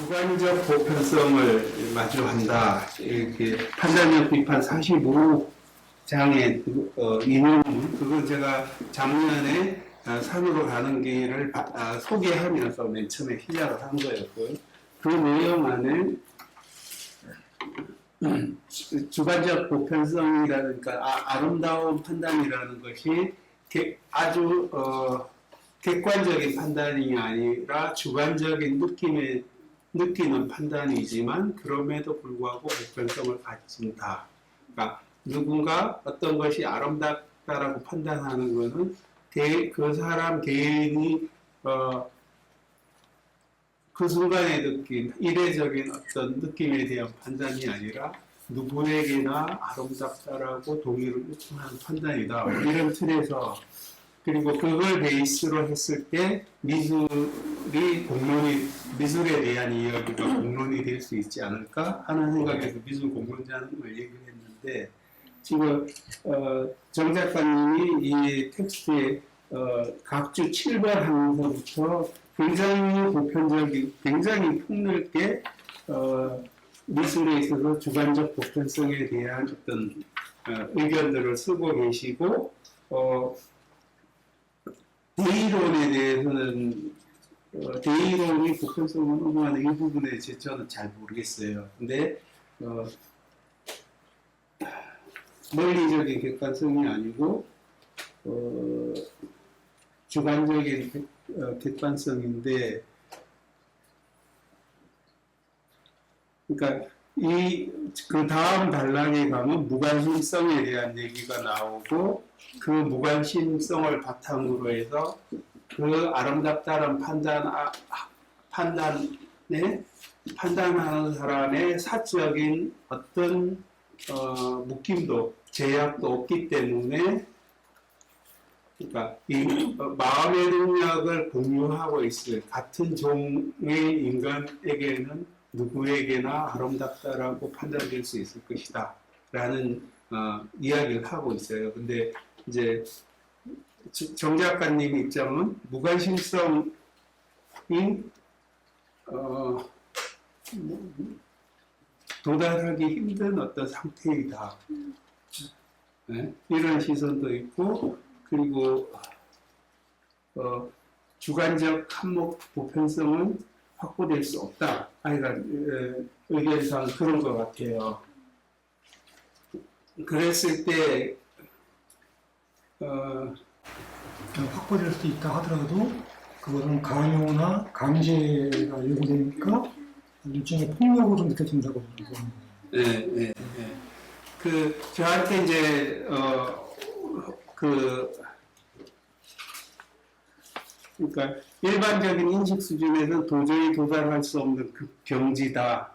주관적 보편성을 마주한다. 이렇게 판단력 비판 45장의 인용문, 그건 제가 작년에 산으로 가는 길을 소개하면서 맨 처음에 시작을 한 거였고요. 그 내용 안에 주관적 보편성이라든가 아름다운 판단이라는 것이 아주 객관적인 판단이 아니라 주관적인 느끼는 판단이지만 그럼에도 불구하고 보편성을 가진다. 그러니까 누군가 어떤 것이 아름답다라고 판단하는 것은 그 사람 개인이 그 순간에 느낀 이례적인 어떤 느낌에 대한 판단이 아니라 누구에게나 아름답다라고 동의를 요청하는 판단이다. 이런 틀에서 그리고 그걸 베이스로 했을 때 미술에 대한 이야기가 공론이 될 수 있지 않을까 하는 생각에서 미술 공론자는 얘기를 했는데 지금 정 작가님이 이 텍스트에 각주 7번 항서부터 굉장히 보편적인, 굉장히 폭넓게 미술에 있어서 주관적 보편성에 대한 어떤 의견들을 쓰고 계시고 대의론에 대해서는 대의론이 보편성을 의무하는 이 부분에 저는 잘 모르겠어요. 근데 논리적인 객관성이 아니고 주관적인 객관성인데, 그러니까 그 다음 단락에 가면 무관심성에 대한 얘기가 나오고 그 무관심성을 바탕으로 해서 그 아름답다는 판단하는 사람의 사적인 어떤 묶임도 제약도 없기 때문에, 그러니까 이 마음의 능력을 공유하고 있을 같은 종의 인간에게는 누구에게나 아름답다라고 판단될 수 있을 것이다 라는 이야기를 하고 있어요. 근데 이제 정 작가님 입장은 무관심성이 도달하기 힘든 어떤 상태이다. 네? 이런 시선도 있고, 그리고 주관적 한목 보편성은 확보될 수 없다. 그러니까 의견상 그런 것 같아요. 그랬을 때 확보될 수 있다 하더라도 그것은 강요나 강제가 요구되니까 일종의 폭력으로 느껴진다고 보는 거예요. 네, 네, 네. 저한테 이제 그러니까 일반적인 인식 수준에서 도저히 도달할 수 없는 극경지다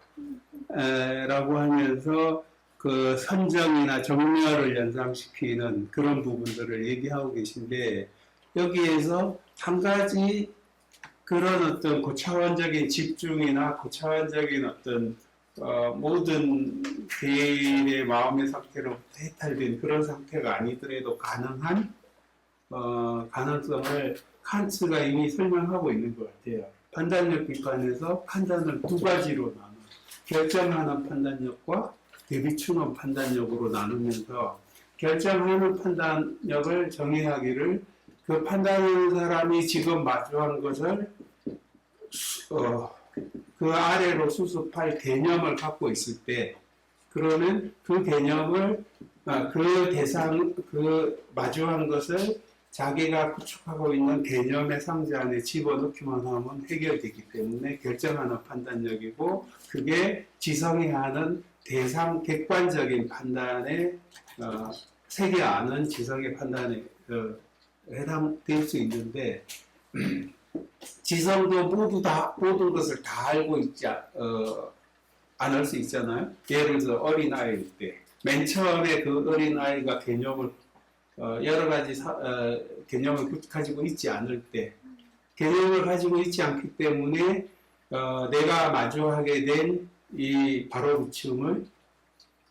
라고 하면서 그 선정이나 정렬을 연상시키는 그런 부분들을 얘기하고 계신데, 여기에서 한 가지 그런 어떤 고차원적인 집중이나 고차원적인 어떤 모든 개인의 마음의 상태로 해탈된 그런 상태가 아니더라도 가능한 가능성을 칸츠가 이미 설명하고 있는 것 같아요. 판단력 비판에서 판단을 두 가지로 나눠 결정하는 판단력과 대비추론 판단력으로 나누면서, 결정하는 판단력을 정의하기를 그 판단하는 사람이 지금 마주한 것을 그 아래로 수습할 개념을 갖고 있을 때, 그러면 그 개념을 그 마주한 것을 자기가 구축하고 있는 개념의 상자 안에 집어넣기만 하면 해결되기 때문에 결정하는 판단력이고, 그게 지성이 하는 대상 객관적인 판단에 세계아는 지성의 판단에 해당될 수 있는데, 지성도 모든 것을 다 알고 있지 않을 수 있잖아요. 예를 들어 어린아이일 때 맨 처음에 그 어린아이가 개념을 여러 가지 개념을 가지고 있지 않을 때, 개념을 가지고 있지 않기 때문에 내가 마주하게 된 이 바로비춤을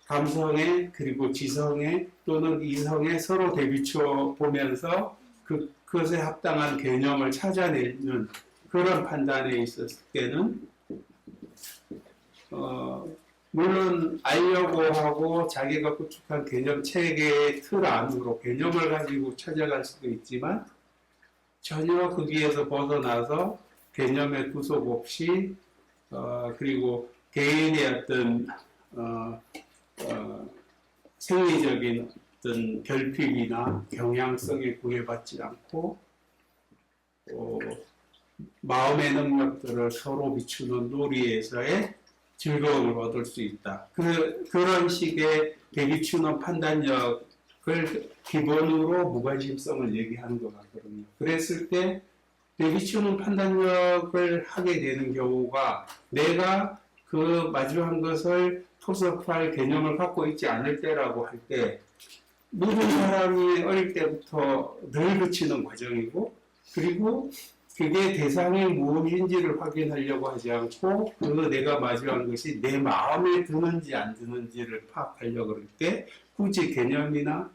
감성의 그리고 지성의 또는 이성의 서로 대비추어 보면서 그것에 합당한 개념을 찾아내는 그런 판단에 있었을 때는 물론 알려고 하고 자기가 구축한 개념 체계의 틀 안으로 개념을 가지고 찾아갈 수도 있지만 전혀 거기에서 벗어나서 개념의 구속 없이 그리고 개인의 어떤 생리적인 어떤 결핍이나 경향성에 구애받지 않고 마음의 능력들을 서로 비추는 놀이에서의 즐거움을 얻을 수 있다. 그런 식의 대비추는 판단력을 기본으로 무관심성을 얘기하는 것 같거든요. 그랬을 때 대비추는 판단력을 하게 되는 경우가 내가 그 마주한 것을 토섭할 개념을 갖고 있지 않을 때라고 할 때 모든 사람이 어릴 때부터 늘 그치는 과정이고 그리고 그게 대상이 무엇인지를 확인하려고 하지 않고 그 내가 마주한 것이 내 마음에 드는지 안 드는지를 파악하려고 그럴 때 굳이 개념이나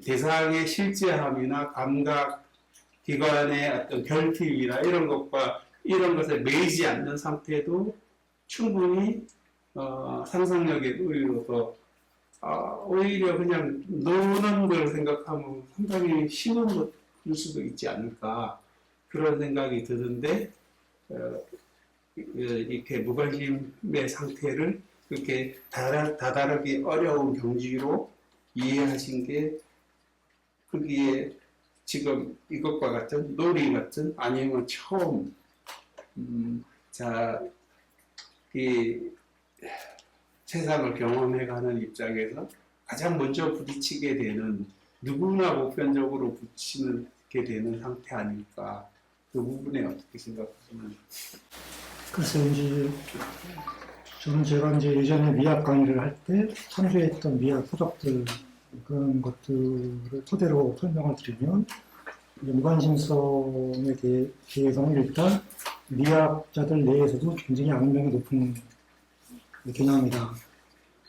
대상의 실제함이나 감각 기관의 어떤 결핍이나 이런 것에 매이지 않는 상태도 충분히 상상력의 의미로서 오히려 그냥 노는 걸 생각하면 상당히 쉬운 것일 수도 있지 않을까 그런 생각이 드는데 이렇게 무관심의 상태를 그렇게 다다르기 어려운 경지로 이해하신 게 거기에 지금 이것과 같은 놀이 같은 아니면 처음 이 세상을 경험해가는 입장에서 가장 먼저 부딪히게 되는 누구나 보편적으로 부딪히게 되는 상태 아닐까 그 부분에 어떻게 생각하시나요? 글쎄 이제 저는 제가 이제 예전에 미학 강의를 할 때 참조했던 미학 서적들 그런 것들을 토대로 설명을 드리면 무관심성에 대해서는 일단 미학자들 내에서도 굉장히 악명이 높은 개념이다.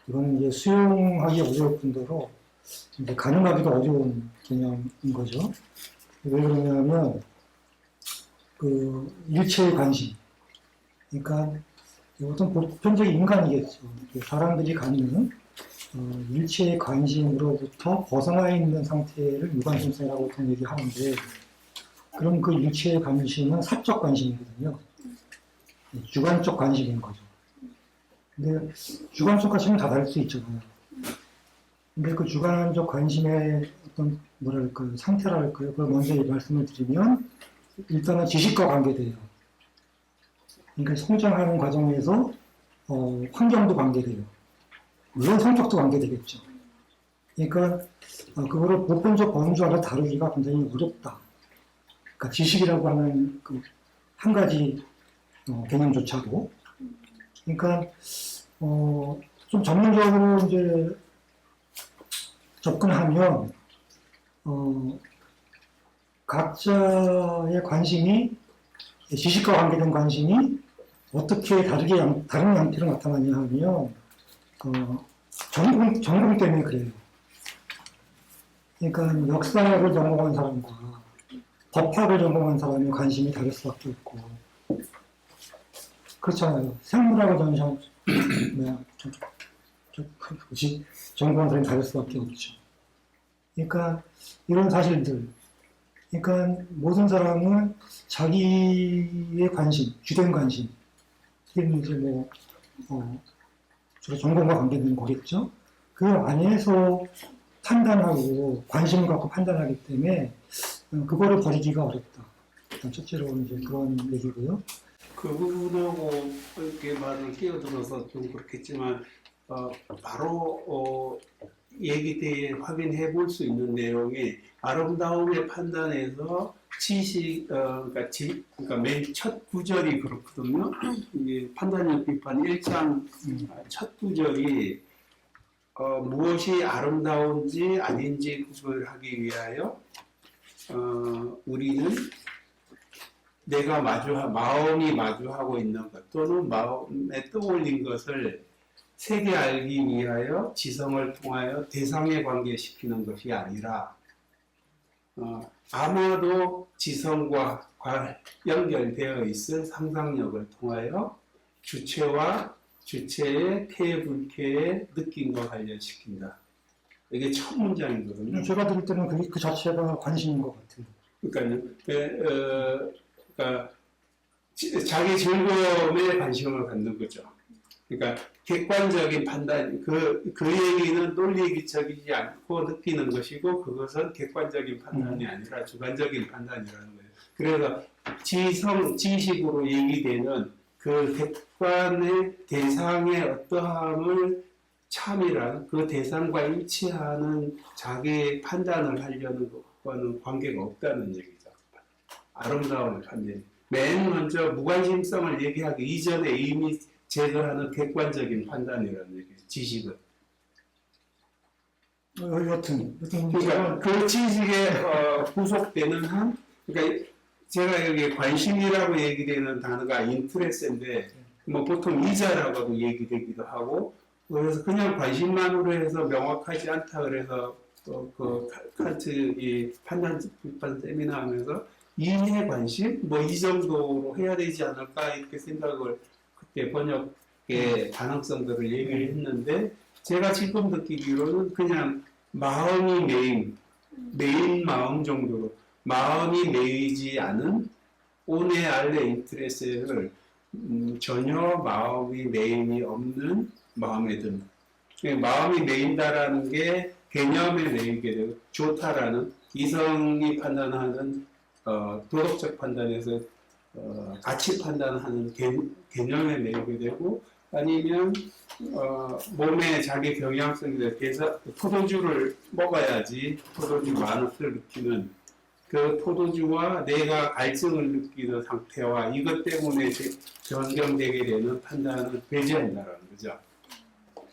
이거는 이제 수용하기 어려울 뿐더러 이제 가늠하기도 어려운 개념인 거죠. 왜 그러냐면 그 일체의 관심, 그러니까 어떤 보편적인 인간이겠죠. 사람들이 갖는 일체의 관심으로부터 벗어나 있는 상태를 무관심성이라고 보통 얘기하는데, 그럼 그 일체의 관심은 사적 관심이거든요. 주관적 관심인 거죠. 근데 주관적 관심은 다 다를 수 있잖아요. 근데 그 주관적 관심의 어떤 뭐랄까요, 상태랄까요, 그걸 먼저 말씀을 드리면 일단은 지식과 관계돼요. 그러니까 성장하는 과정에서 환경도 관계돼요. 물론 성격도 관계되겠죠. 그러니까 그거를 보편적 범주 안에 다루기가 굉장히 어렵다. 그러니까 지식이라고 하는 그 한 가지 개념조차도. 그러니까 좀 전문적으로 이제 접근하면 각자의 관심이 지식과 관계된 관심이 어떻게 다른 양태로 나타나냐 하면 전공 때문에 그래요. 그러니까 역사학을 전공한 사람과 법학을 전공한 사람의 관심이 다를 수밖에 없고, 그렇잖아요. 생물학을 전공한 사람이 다를 수밖에 없죠. 그러니까 이런 사실들, 그러니까 모든 사람은 자기의 관심, 주된 관심, 이제 주로 전공과 관계되는 거겠죠. 그 안에서 판단하고 관심을 갖고 판단하기 때문에 그거를 버리기가 어렵다. 일단 첫째로 이제 그런 얘기고요. 그 부분하고 이렇게 말을 끼어들어서 좀 그렇겠지만 바로 얘기 확인해 볼 수 있는 내용이 아름다움의 판단에서 지식 그러니까 맨 첫 구절이 그렇거든요. 이게 판단력 비판 1장 첫 구절이 무엇이 아름다운지 아닌지 구별하기 위하여 우리는 내가 마음이 마주하고 있는 것 또는 마음에 떠올린 것을 세게 알기 위하여 지성을 통하여 대상에 관계시키는 것이 아니라 아마도 지성과 연결되어 있을 상상력을 통하여 주체와 주체의 쾌, 불쾌의 느낌과 관련시킨다. 이게 첫 문장이거든요. 제가 들을 때는 그 자체가 관심인 것 같아요. 그러니까요. 그러니까 자기 즐거움에 관심을 갖는 거죠. 그러니까 객관적인 판단, 그 얘기는 논리적이지 않고 느끼는 것이고 그것은 객관적인 판단이 아니라 주관적인 판단이라는 거예요. 그래서 지식으로 얘기되는 그 객관의 대상의 어떠함을 참이란 그 대상과 일치하는 자기의 판단을 하려는 것과는 관계가 없다는 얘기죠. 아름다움을 판단. 맨 먼저 무관심성을 얘기하기 이전에 이미 제거하는 객관적인 판단이라는 얘기죠. 지식은. 여튼 그러니까 그 지식에 구속되는 한, 그러니까 제가 여기 관심이라고 얘기되는 단어가 인트레스인데, 뭐 보통 이자라고도 얘기되기도 하고, 그래서 그냥 관심만으로 해서 명확하지 않다 그래서 그 칸트 이 판단 비판 세미나 하면서 이해 관심 뭐 이 정도로 해야 되지 않을까 이렇게 생각을 그때 번역의 가능성들을 얘기를 했는데 제가 지금 느끼기로는 그냥 마음이 메인 마음 정도로 마음이 메이지 않은 오네 알레 인트레스를 전혀 마음이 메인이 없는 마음에 든 마음이 메인다라는 게 개념에 메이게 되고 좋다라는 이성이 판단하는 도덕적 판단에서 가치 판단하는 개념에 메이게 되고 아니면 몸에 자기 경향성에 대해서 포도주를 먹어야지 포도주 맛을 느끼는 그 포도주와 내가 갈증을 느끼는 상태와 이것 때문에 변경되게 되는 판단을 배제한다는 거죠.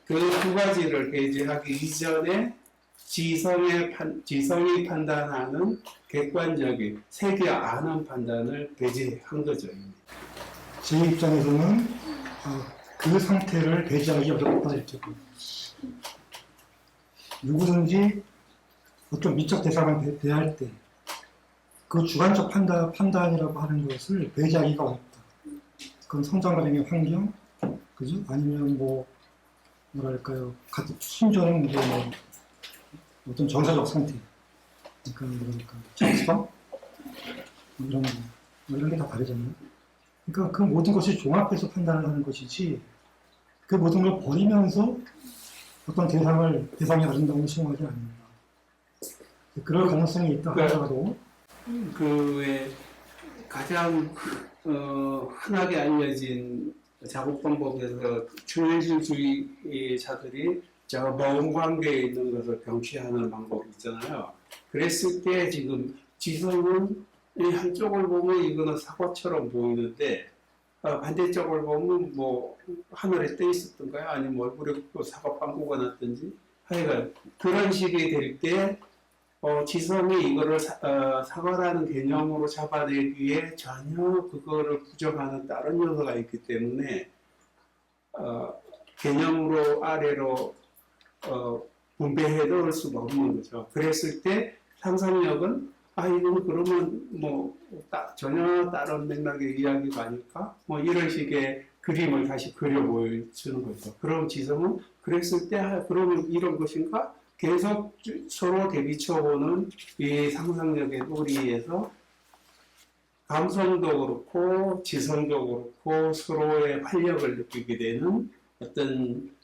그 두 가지를 배제하기 이전에 지성이 판단하는 객관적인 세계 아는 판단을 배제한 거죠. 제 입장에서는 그 상태를 배제하기 어렵다 이렇게 봅니다. 누구든지 어떤 미적 대상을 대할 때 그 주관적 판단이라고 하는 것을 배제하기가 어렵다. 그건 성장과정의 환경, 그죠? 아니면 뭐랄까요, 심지어는 뭐 어떤 정서적 상태, 그러니까 적성 이런 게 다 다르잖아요. 그러니까 그 모든 것이 종합해서 판단을 하는 것이지 그 모든 걸 버리면서 어떤 대상이 아름다움을 수용하지 않는다. 그럴 가능성이 있다 하더라도 그의 가장 흔하게 알려진 작업 방법에서 중일주의자들이 저 모음 관계에 있는 것을 병치하는 방법이 있잖아요. 그랬을 때 지금 지성은 한쪽을 보면 이거는 사고처럼 보이는데 반대쪽을 보면 뭐 하늘에 떠 있었던가요? 아니면 얼굴에 사과 빵꾸가 났든지 하여간 그런 식이 될 때 지성이 이거를 사과라는 개념으로 잡아내기에 전혀 그거를 부정하는 다른 요소가 있기 때문에 개념으로 아래로 분배해 놓을 수가 없는 거죠. 그랬을 때 상상력은 이건 그러면 뭐 전혀 다른 맥락의 이야기가 아닐까? 뭐 이런 식의 그림을 다시 그려 보여주는 거죠. 그럼 지성은 그랬을 때 그러면 이런 것인가? 계속 서로 대비쳐보는 이 상상력의 놀이에서 감성도 그렇고 지성도 그렇고 서로의 활력을 느끼게 되는 어떤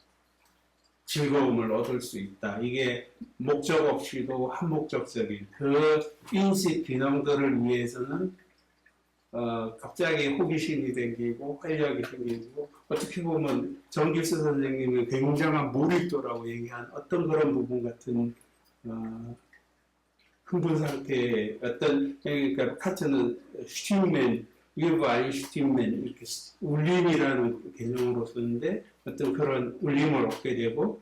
즐거움을 얻을 수 있다. 이게 목적 없이도 한목적적인 그 인식 기능들을 위해서는 갑자기 호기심이 생기고 활력이 생기고 어떻게 보면 정길수 선생님의 굉장한 몰입도라고 얘기한 어떤 그런 부분 같은 흥분 상태의 어떤 그러니까 카트는 슈팅맨 일부 아인슈팅맨 이렇게 울림이라는 개념으로 쓰는데 어떤 그런 울림을 얻게 되고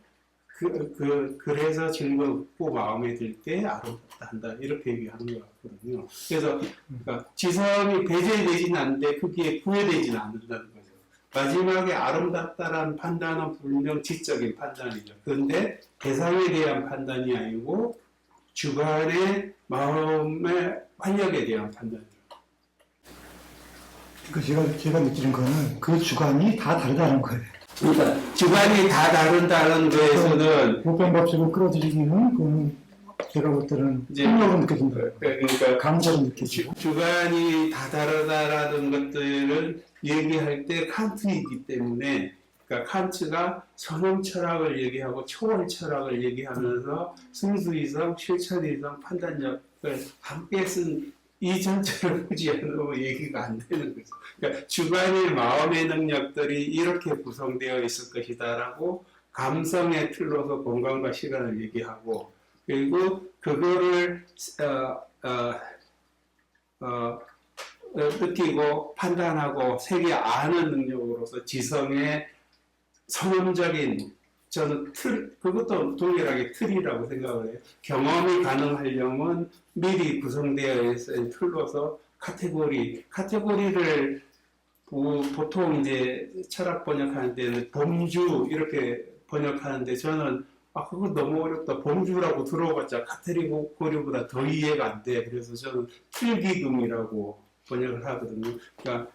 그래서 즐겁고 마음에 들 때 아름답다 한다 이렇게 얘기하는 것 같거든요. 그래서 그러니까 지성이 배제되지는 않는데 거기에 구애되지는 않는다는 거죠. 마지막에 아름답다라는 판단은 분명 지적인 판단이죠. 그런데 대상에 대한 판단이 아니고 주관의 마음의 활력에 대한 판단이죠. 그 제가 느끼는 거는 그 주관이 다 다르다는 거예요. 그러니까 주관이 다 다른다는 거에서는 보편법칙을 끌어들이기는 그거는 제가 볼 때는 이제 폭력으로 느껴진다. 그러니까 강제로 느껴지고. 주관이 다 다르다라는 것들을 얘기할 때 칸트이기 때문에, 그러니까 칸트가 선형 철학을 얘기하고 초월 철학을 얘기하면서 승수이성, 실천이성, 판단력을 함께 쓴 이 전체를 보지 않으면 얘기가 안 되는 거죠. 그러니까 주관의 마음의 능력들이 이렇게 구성되어 있을 것이다라고 감성의 틀로서 공간과 시간을 얘기하고, 그리고 그거를 느끼고 판단하고 세계 아는 능력으로서 지성의 선언적인, 저는 그것도 동일하게 틀이라고 생각을 해요. 경험이 가능하려면 미리 구성되어 있는 틀로서 카테고리를 보통 이제 철학 번역하는 데는 범주 이렇게 번역하는데, 저는 그거 너무 어렵다. 범주라고 들어봤자 카테고리보다 더 이해가 안 돼. 그래서 저는 틀기금이라고 번역을 하거든요. 그러니까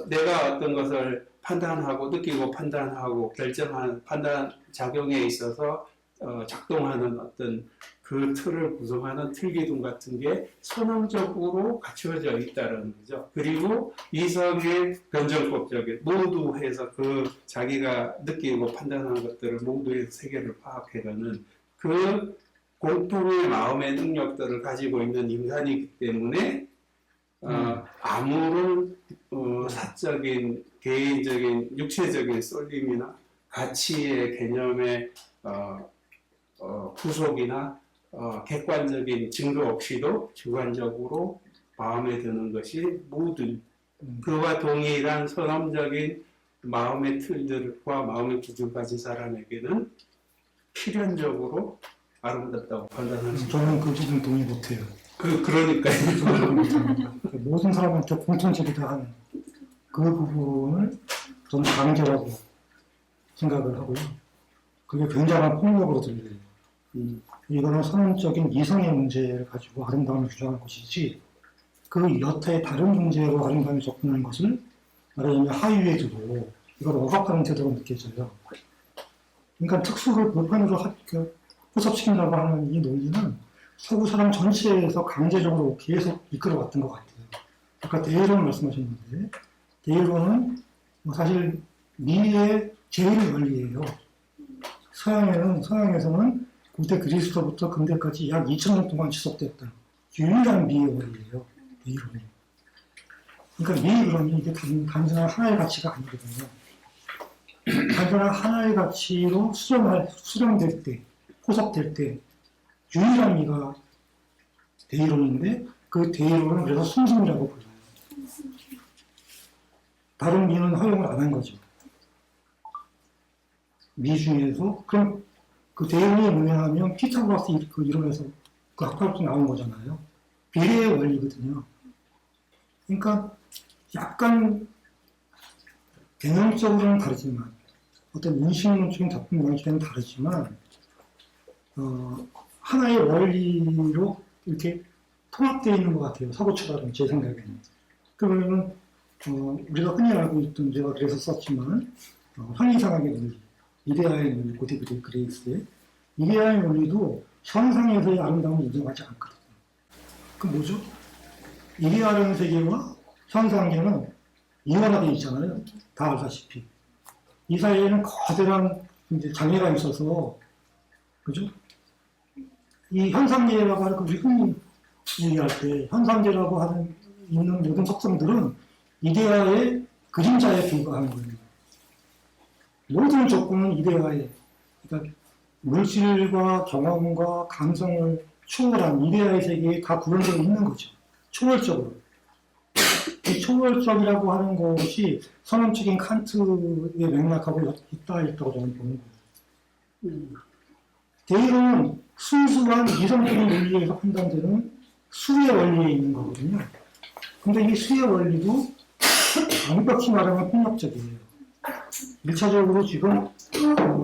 내가 어떤 것을 판단하고 느끼고 판단하고 결정하는 판단 작용에 있어서 작동하는 어떤 그 틀을 구성하는 틀기둥 같은 게 선언적으로 갖추어져 있다는 거죠. 그리고 이성의 변정법적인 모두 해서 그 자기가 느끼고 판단하는 것들을 모두 해서 세계를 파악해가는 그 공통의 마음의 능력들을 가지고 있는 인간이기 때문에 아무런 사적인, 개인적인, 육체적인 쏠림이나 가치의 개념의 후속이나 객관적인 증거 없이도 주관적으로 마음에 드는 것이 모든 그와 동일한 선험적인 마음의 틀들과 마음의 기준 가진 사람에게는 필연적으로 아름답다고 판단하는 거죠. 저는 그 부분 동의 못해요. 그러니까요. 저는 동의 못합니다. 모든 사람한테 공통적이다 하는 그 부분을 저는 강제라고 생각을 하고요. 그게 굉장한 폭력으로 들려요. 이거는 선언적인 이성의 문제를 가지고 아름다움을 주장할 것이지, 그 여타의 다른 문제로 아름다움에 접근하는 것을 말하자면 하위에 두고 이걸 억압하는 태도로 느껴져요. 그러니까 특수를 보편으로 포섭시킨다고 하는 이 논리는 서구 사람 전체에서 강제적으로 계속 이끌어왔던 것 같아요. 아까 데일론 말씀하셨는데, 데일론은 사실 미의 제일 원리예요. 서양에서는古대 그리스도부터 근대까지 약 2000년 동안 지속됐던 유일한 미의 원리예요. 데일론이. 그러니까 미의 그러면 이게 단순한 하나의 가치가 아니거든요. 단순한 하나의 가치로 수렴될 때, 포섭될 때 유일한 미가 데이론인데, 그 데이론은 그래서 순수미라고 불러요. 다른 미는 허용을 안 한 거죠. 미 중에서. 그럼 그 데이론이 뭐냐면 피타고라스 그 이론에서 그 학파로부터 나온 거잖아요. 비례의 원리거든요. 그러니까 약간 개념적으로는 다르지만, 어떤 인식론적인 작품 방식에는 다르지만, 하나의 원리로 이렇게 통합되어 있는 것 같아요. 서구 철학은 제 생각에는. 그러면 우리가 흔히 알고 있던, 제가 그래서 썼지만 현이상학의 논리, 이데아의 논리, 고대 그리스의 이데아의 논리도 현상에서의 아름다움을 인정하지 않거든요. 그 뭐죠? 이데아라는 세계와 현상계는 이원화되어 있잖아요. 다 알다시피. 이 사이에는 거대한 이제 장애가 있어서, 그죠? 이 현상계라고 하는, 우리 흔히 얘기할 때, 현상계라고 하는, 있는 모든 속성들은 이데아의 그림자에 불과한 거예요. 모든 조건은 이데아의, 그러니까 물질과 경험과 감성을 초월한 이데아의 세계에 다 구현되어 있는 거죠. 초월적으로. 이 초월적이라고 하는 것이 선언적인 칸트의 맥락하고 있다고 저는 보는 거예요. 데일은 순수한 이성적인 논리에서 판단되는 수의 원리에 있는 거거든요. 근데 이 수의 원리도 엄격히 말하면 폭력적이에요. 1차적으로 지금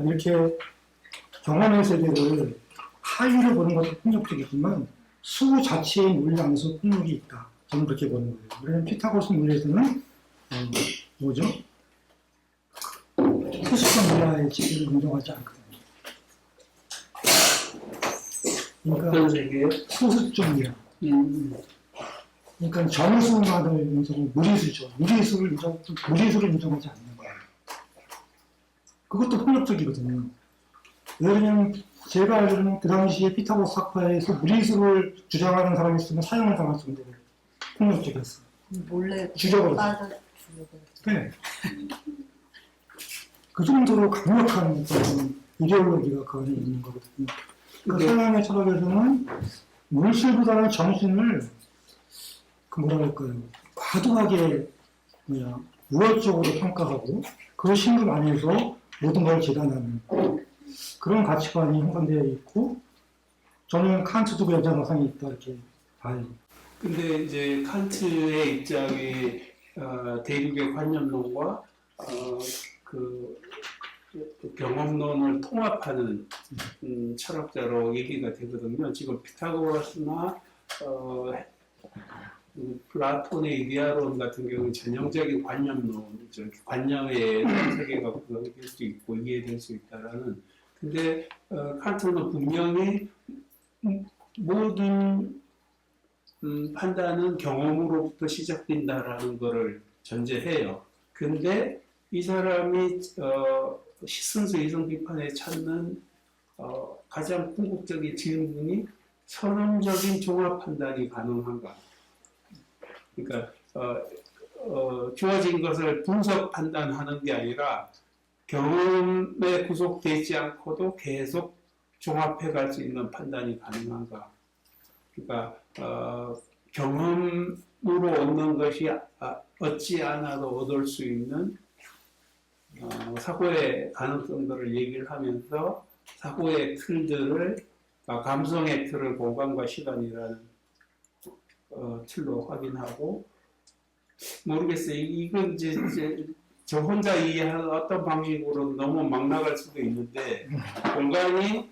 이렇게 경험의 세계를 하위로 보는 것도 폭력적이지만 수 자체의 논리 안에서 폭력이 있다. 저는 그렇게 보는 거예요. 왜냐면 피타고라스 논리에서는 뭐죠? 소수점 이하의 지위를 인정하지 않거든요. 그러니까 어떤 얘기예요? 소수점 이하. 그러니까 정수만을 인정, 무리수죠. 무리수를 인정하지 않는 거예요. 그것도 폭력적이거든요. 왜냐면 제가 알기로는 그 당시에 피타고라스 학파에서 무리수를 주장하는 사람이 있으면 사형을 당할 정도로 폭력적이었어요. 몰래 죽여버렸어요. 빠져 죽여버렸어요. 네. 그 정도로 강력한 그런 이데올로기가 그 안에 있는 거거든요. 그 서양의 철학에서는 물질보다는 정신을 그 뭐라 할까요? 과도하게 우월적으로 평가하고 그 신급 안에서 모든 걸 재단하는 그런 가치관이 형성되어 있고 저는 칸트도 그 연장성이 있다 이렇게 봐요. 근데 이제 칸트의 입장이 대륙의 관념론과 그 경험론을 통합하는 철학자로 얘기가 되거든요. 지금 피타고라스나 플라톤의 이데아론 같은 경우는 전형적인 관념론이죠. 관념의 세계가 구성될 수 있고 이해될 수 있다라는. 근데 칸트는 분명히 모든 판단은 경험으로부터 시작된다라는 것을 전제해요. 근데 이 사람이 순수 이성 비판에 찾는 가장 궁극적인 질문이 선언적인 종합 판단이 가능한가? 그러니까 주어진 것을 분석 판단하는 게 아니라 경험에 구속되지 않고도 계속 종합해 갈 수 있는 판단이 가능한가? 그러니까 경험으로 얻는 것이 얻지 않아도 얻을 수 있는 사고의 가능성들을 얘기를 하면서 사고의 틀들을 감성의 틀을 공간과 시간이라는 틀로 확인하고 모르겠어요. 이건 이제 저 혼자 이해하는 어떤 방식으로 너무 막 나갈 수도 있는데 공간의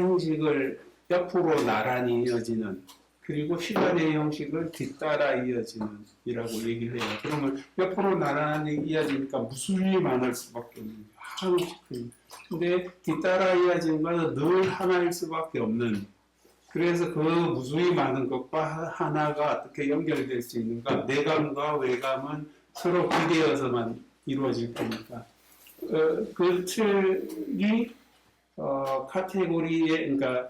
형식을 옆으로 나란히 이어지는 그리고 시간의 형식을 뒤따라 이어지는 이라고 얘기를 해요. 그러면 옆으로 나란히 이어지니까 무수히 많을 수밖에 없는 하나씩. 근데 뒤따라 이어지는 것은 늘 하나일 수밖에 없는. 그래서 그 무수히 많은 것과 하나가 어떻게 연결될 수 있는가? 내감과 외감은 서로 기대어서만 이루어질 테니까. 그 틀이 카테고리의 그러니까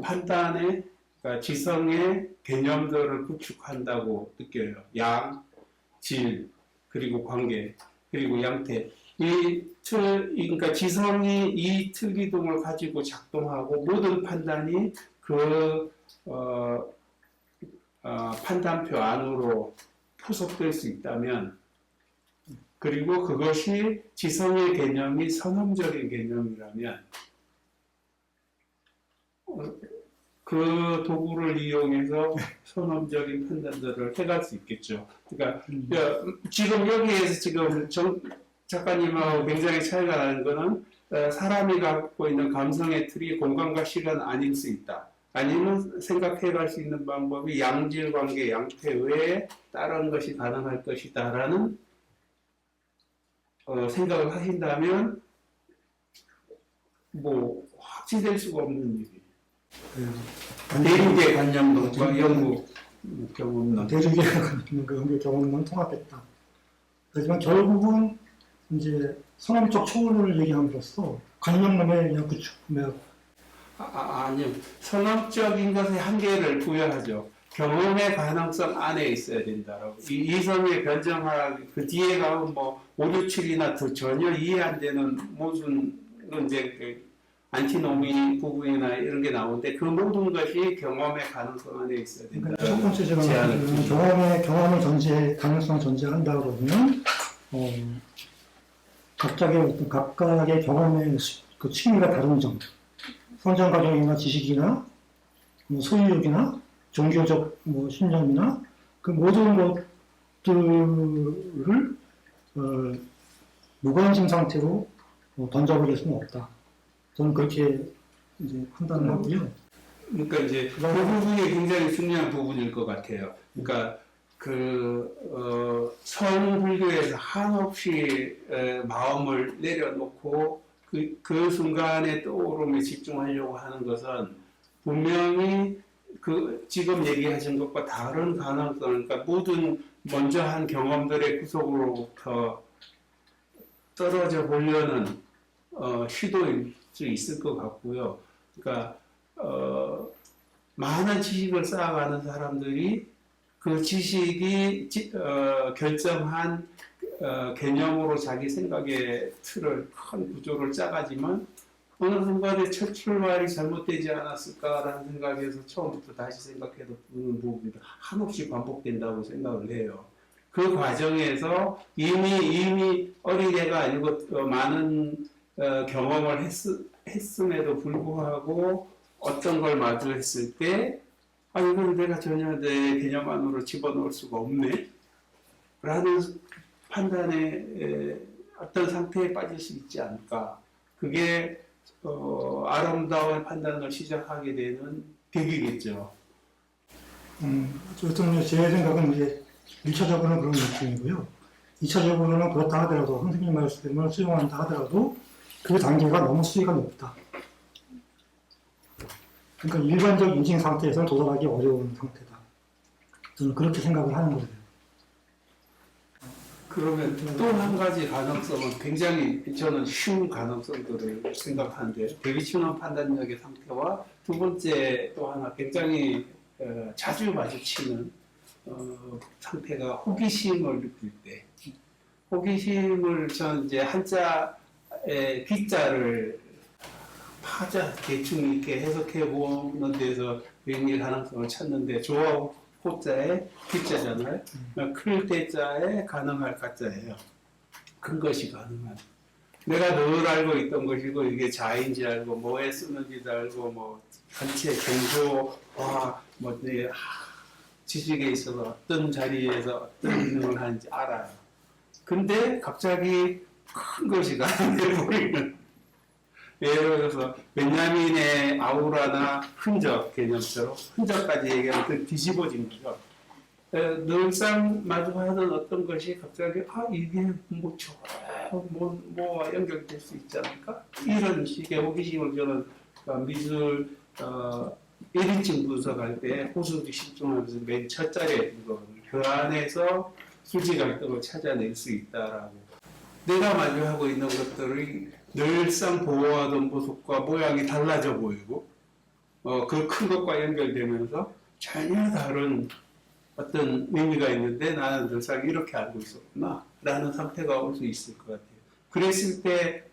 판단의 그러니까 지성의 개념들을 구축한다고 느껴요. 양, 질, 그리고 관계, 그리고 양태. 그러니까 지성이 이 틀기둥을 가지고 작동하고 모든 판단이 그 판단표 안으로 포섭될 수 있다면, 그리고 그것이 지성의 개념이 선언적인 개념이라면, 그 도구를 이용해서 선언적인 판단들을 해갈 수 있겠죠. 그러니까 지금 여기에서 지금 정 작가님하고 굉장히 차이가 나는 거는 사람이 갖고 있는 감성의 틀이 공간과 시간 아닐 수 있다. 아니면 생각해 갈 수 있는 방법이 양질 관계, 양태 외에 다른 것이 가능할 것이다라는 생각을 하신다면 뭐 확신될 수가 없는 일이에요. 대륙의 관념론과 영국 경험론. 대륙의 그 경험론 통합했다. 하지만 결국은 이제 선언적 초월을 얘기함으로써 관념론의 그냥 구축, 아니요. 선언적인 것의 한계를 부여하죠. 경험의 가능성 안에 있어야 된다라고. 이성의 변정학 그 뒤에 가면 뭐 5, 6, 7이나 더 전혀 이해 안 되는 무슨 이제 안티노미 부분이나 이런 게 나오는데 그 모든 것이 경험의 가능성 안에 있어야 된다. 그러니까 첫 번째 제가 말하는 경험을 가능성을 전제한다 그러면 각각의 경험의 그 취미가 다른 점, 성장 과정이나 지식이나 소유욕이나 종교적 신념이나 그 모든 것들을 무관심 상태로 던져버릴 수는 없다. 저는 그렇게 이제 판단을 하고요. 그러니까 이제 그 부분이 굉장히 중요한 부분일 것 같아요. 그러니까 서울불교에서 한없이 마음을 내려놓고 그 순간에 떠오름에 집중하려고 하는 것은 분명히 지금 얘기하신 것과 다른 가능성, 그러니까 모든 먼저 한 경험들의 구속으로부터 떨어져 보려는 시도일 수 있을 것 같고요. 그러니까 많은 지식을 쌓아가는 사람들이 그 지식이 결정한 개념으로 자기 생각의 틀을, 큰 구조를 짜가지만 어느 순간에 첫 출발이 잘못되지 않았을까라는 생각에서 처음부터 다시 생각해도 보는 부분이 한없이 반복된다고 생각을 해요. 그 과정에서 이미 어린애가 아니고 많은 경험을 했음에도 불구하고 어떤 걸 마주했을 때 이건 내가 전혀 내 개념 안으로 집어넣을 수가 없네 라는 판단의 어떤 상태에 빠질 수 있지 않을까. 그게 아름다운 판단을 시작하게 되는 계기겠죠. 어쨌든 제 생각은 이제 1차적으로는 그런 느낌이고요. 2차적으로는 그렇다 하더라도 선생님 말씀을 수용한다 하더라도 그 단계가 너무 수위가 높다. 그러니까 일반적 인식 상태에서는 도달하기 어려운 상태다. 저는 그렇게 생각을 하는 거예요. 그러면 또 한 가지 가능성은 굉장히 저는 쉬운 가능성들을 생각하는데 대비춘원 판단력의 상태와 두 번째 또 하나 굉장히 자주 마주치는 상태가 호기심을 느낄 때 호기심을 저는 이제 한자의 기자를 파자 대충 이렇게 해석해 보는 데서 굉장히 가능성을 찾는데 조하고 호자의 기자잖아요. 클 대자에 가능할 가자예요. 큰 것이 가능한. 내가 늘 알고 있던 것이고 이게 자인지 알고 뭐에 쓰는지도 알고 뭐 전체 경조와 뭐 지식에 있어서 어떤 자리에서 어떤 기능을 하는지 알아요. 근데 갑자기 큰 것이 가능해 보이는. 예를 들어서 벤야민의 아우라나 흔적 개념처럼 흔적까지 얘기하면 그 뒤집어진 거죠. 늘상 마주하던 어떤 것이 갑자기 이게 뭐와 연결될 수 있지 않을까? 이런 식의 호기심을 저는 미술 1인칭 분석할 때 호수도 신중하면서 맨 첫 자리에 이거 그 안에서 수지 갈등을 찾아낼 수 있다라고. 내가 마주하고 있는 것들이 늘상 보호하던 모습과 모양이 달라져 보이고 그 큰 것과 연결되면서 전혀 다른 어떤 의미가 있는데 나는 늘상 이렇게 알고 있었구나 라는 상태가 올 수 있을 것 같아요. 그랬을 때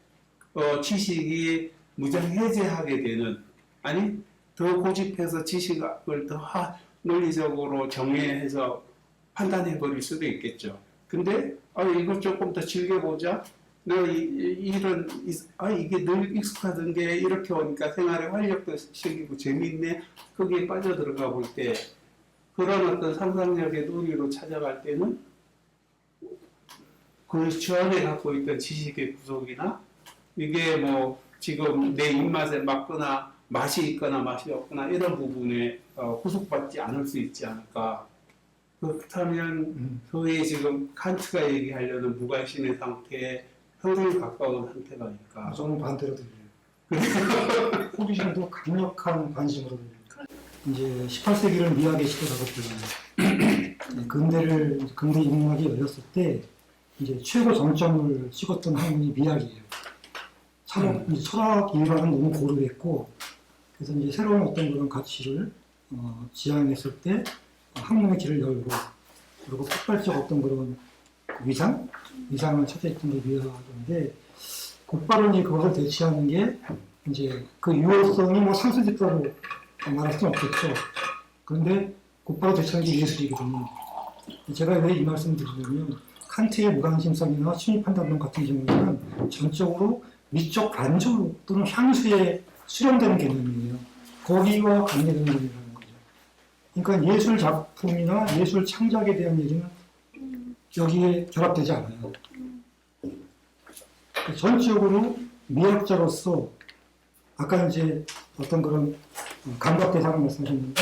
지식이 무장해제하게 되는 아니 더 고집해서 지식을 더 논리적으로 정의해서 판단해 버릴 수도 있겠죠. 근데 이걸 조금 더 즐겨보자. 내가 이게 늘 익숙하던 게 이렇게 오니까 생활에 활력도 생기고 재미있네. 거기에 빠져들어가 볼 때 그런 어떤 상상력의 논리로 찾아갈 때는 그 전에 갖고 있던 지식의 구속이나 이게 뭐 지금 내 입맛에 맞거나 맛이 있거나 맛이 없거나 이런 부분에 후속받지 않을 수 있지 않을까. 그렇다면 소위 지금 칸트가 얘기하려는 무관심의 상태에 현실에 가까운 상태가 아닐까. 저는 반대로 들려요. 호기심도 강력한 관심으로 들려요. 이제 18세기를 미학의 시대라고 불러요. 근대 인문학이 열렸을 때 이제 최고 정점을 찍었던 학문이 미학이에요. 이제 철학 이론은 너무 고르했고, 그래서 이제 새로운 어떤 그런 가치를 지향했을 때 학문의 길을 열고, 그리고 폭발적 어떤 그런 위상을 찾아있던 게 미학인데, 곧바로 이제 그것을 대체하는 게 이제 그 유효성이 뭐 상수직사로 말할 수는 없겠죠. 그런데 곧바로 대체하는 게 예술이거든요. 제가 왜 이 말씀을 드리냐면, 칸트의 무관심성이나 취미판단론 같은 경우에는 전적으로 미적 반조 또는 향수에 수렴되는 개념이에요. 거기와 관계되는 개념이라는 거죠. 그러니까 예술 작품이나 예술 창작에 대한 얘기는 여기에 결합되지 않아요. 전적으로 미학자로서 아까 이제 어떤 그런 감각 대상을 말씀하셨는데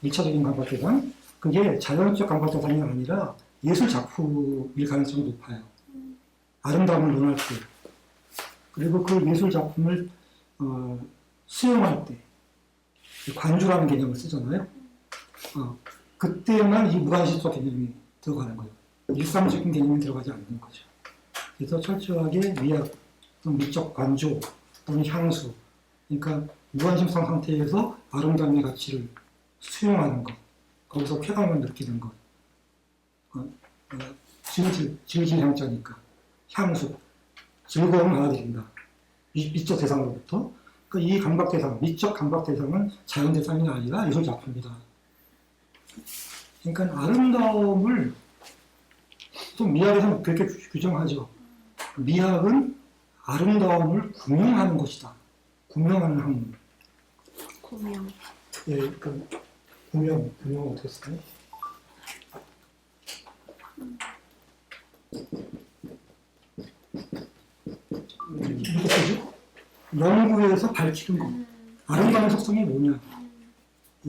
1차적인 감각 대상 그게 자연적 감각 대상이 아니라 예술 작품일 가능성이 높아요. 아름다움을 논할 때 그리고 그 예술 작품을 수용할 때 관주라는 개념을 쓰잖아요. 그때만 이 무관심적 개념이 들어가는 거예요. 일상적인 개념이 들어가지 않는 거죠. 그래서 철저하게 미학, 또는 미적 관조 또는 향수 그러니까 무관심성 상태에서 아름다움의 가치를 수용하는 것 거기서 쾌감을 느끼는 것 질질 향자니까 향수 즐거움을 받아들인다 미적 대상으로부터 그러니까 이 감각 대상 미적 감각 대상은 자연 대상이 아니라 예술 작품이다. 그러니까 아름다움을 또 미학에서는 그렇게 규정하죠. 미학은 아름다움을 구명하는 것이다. 구명하는 학문. 구명. 예, 그 구명 어떻게 쓰나요? 이렇게 쓰죠? 연구에서 밝히는 것. 아름다운 속성이 뭐냐?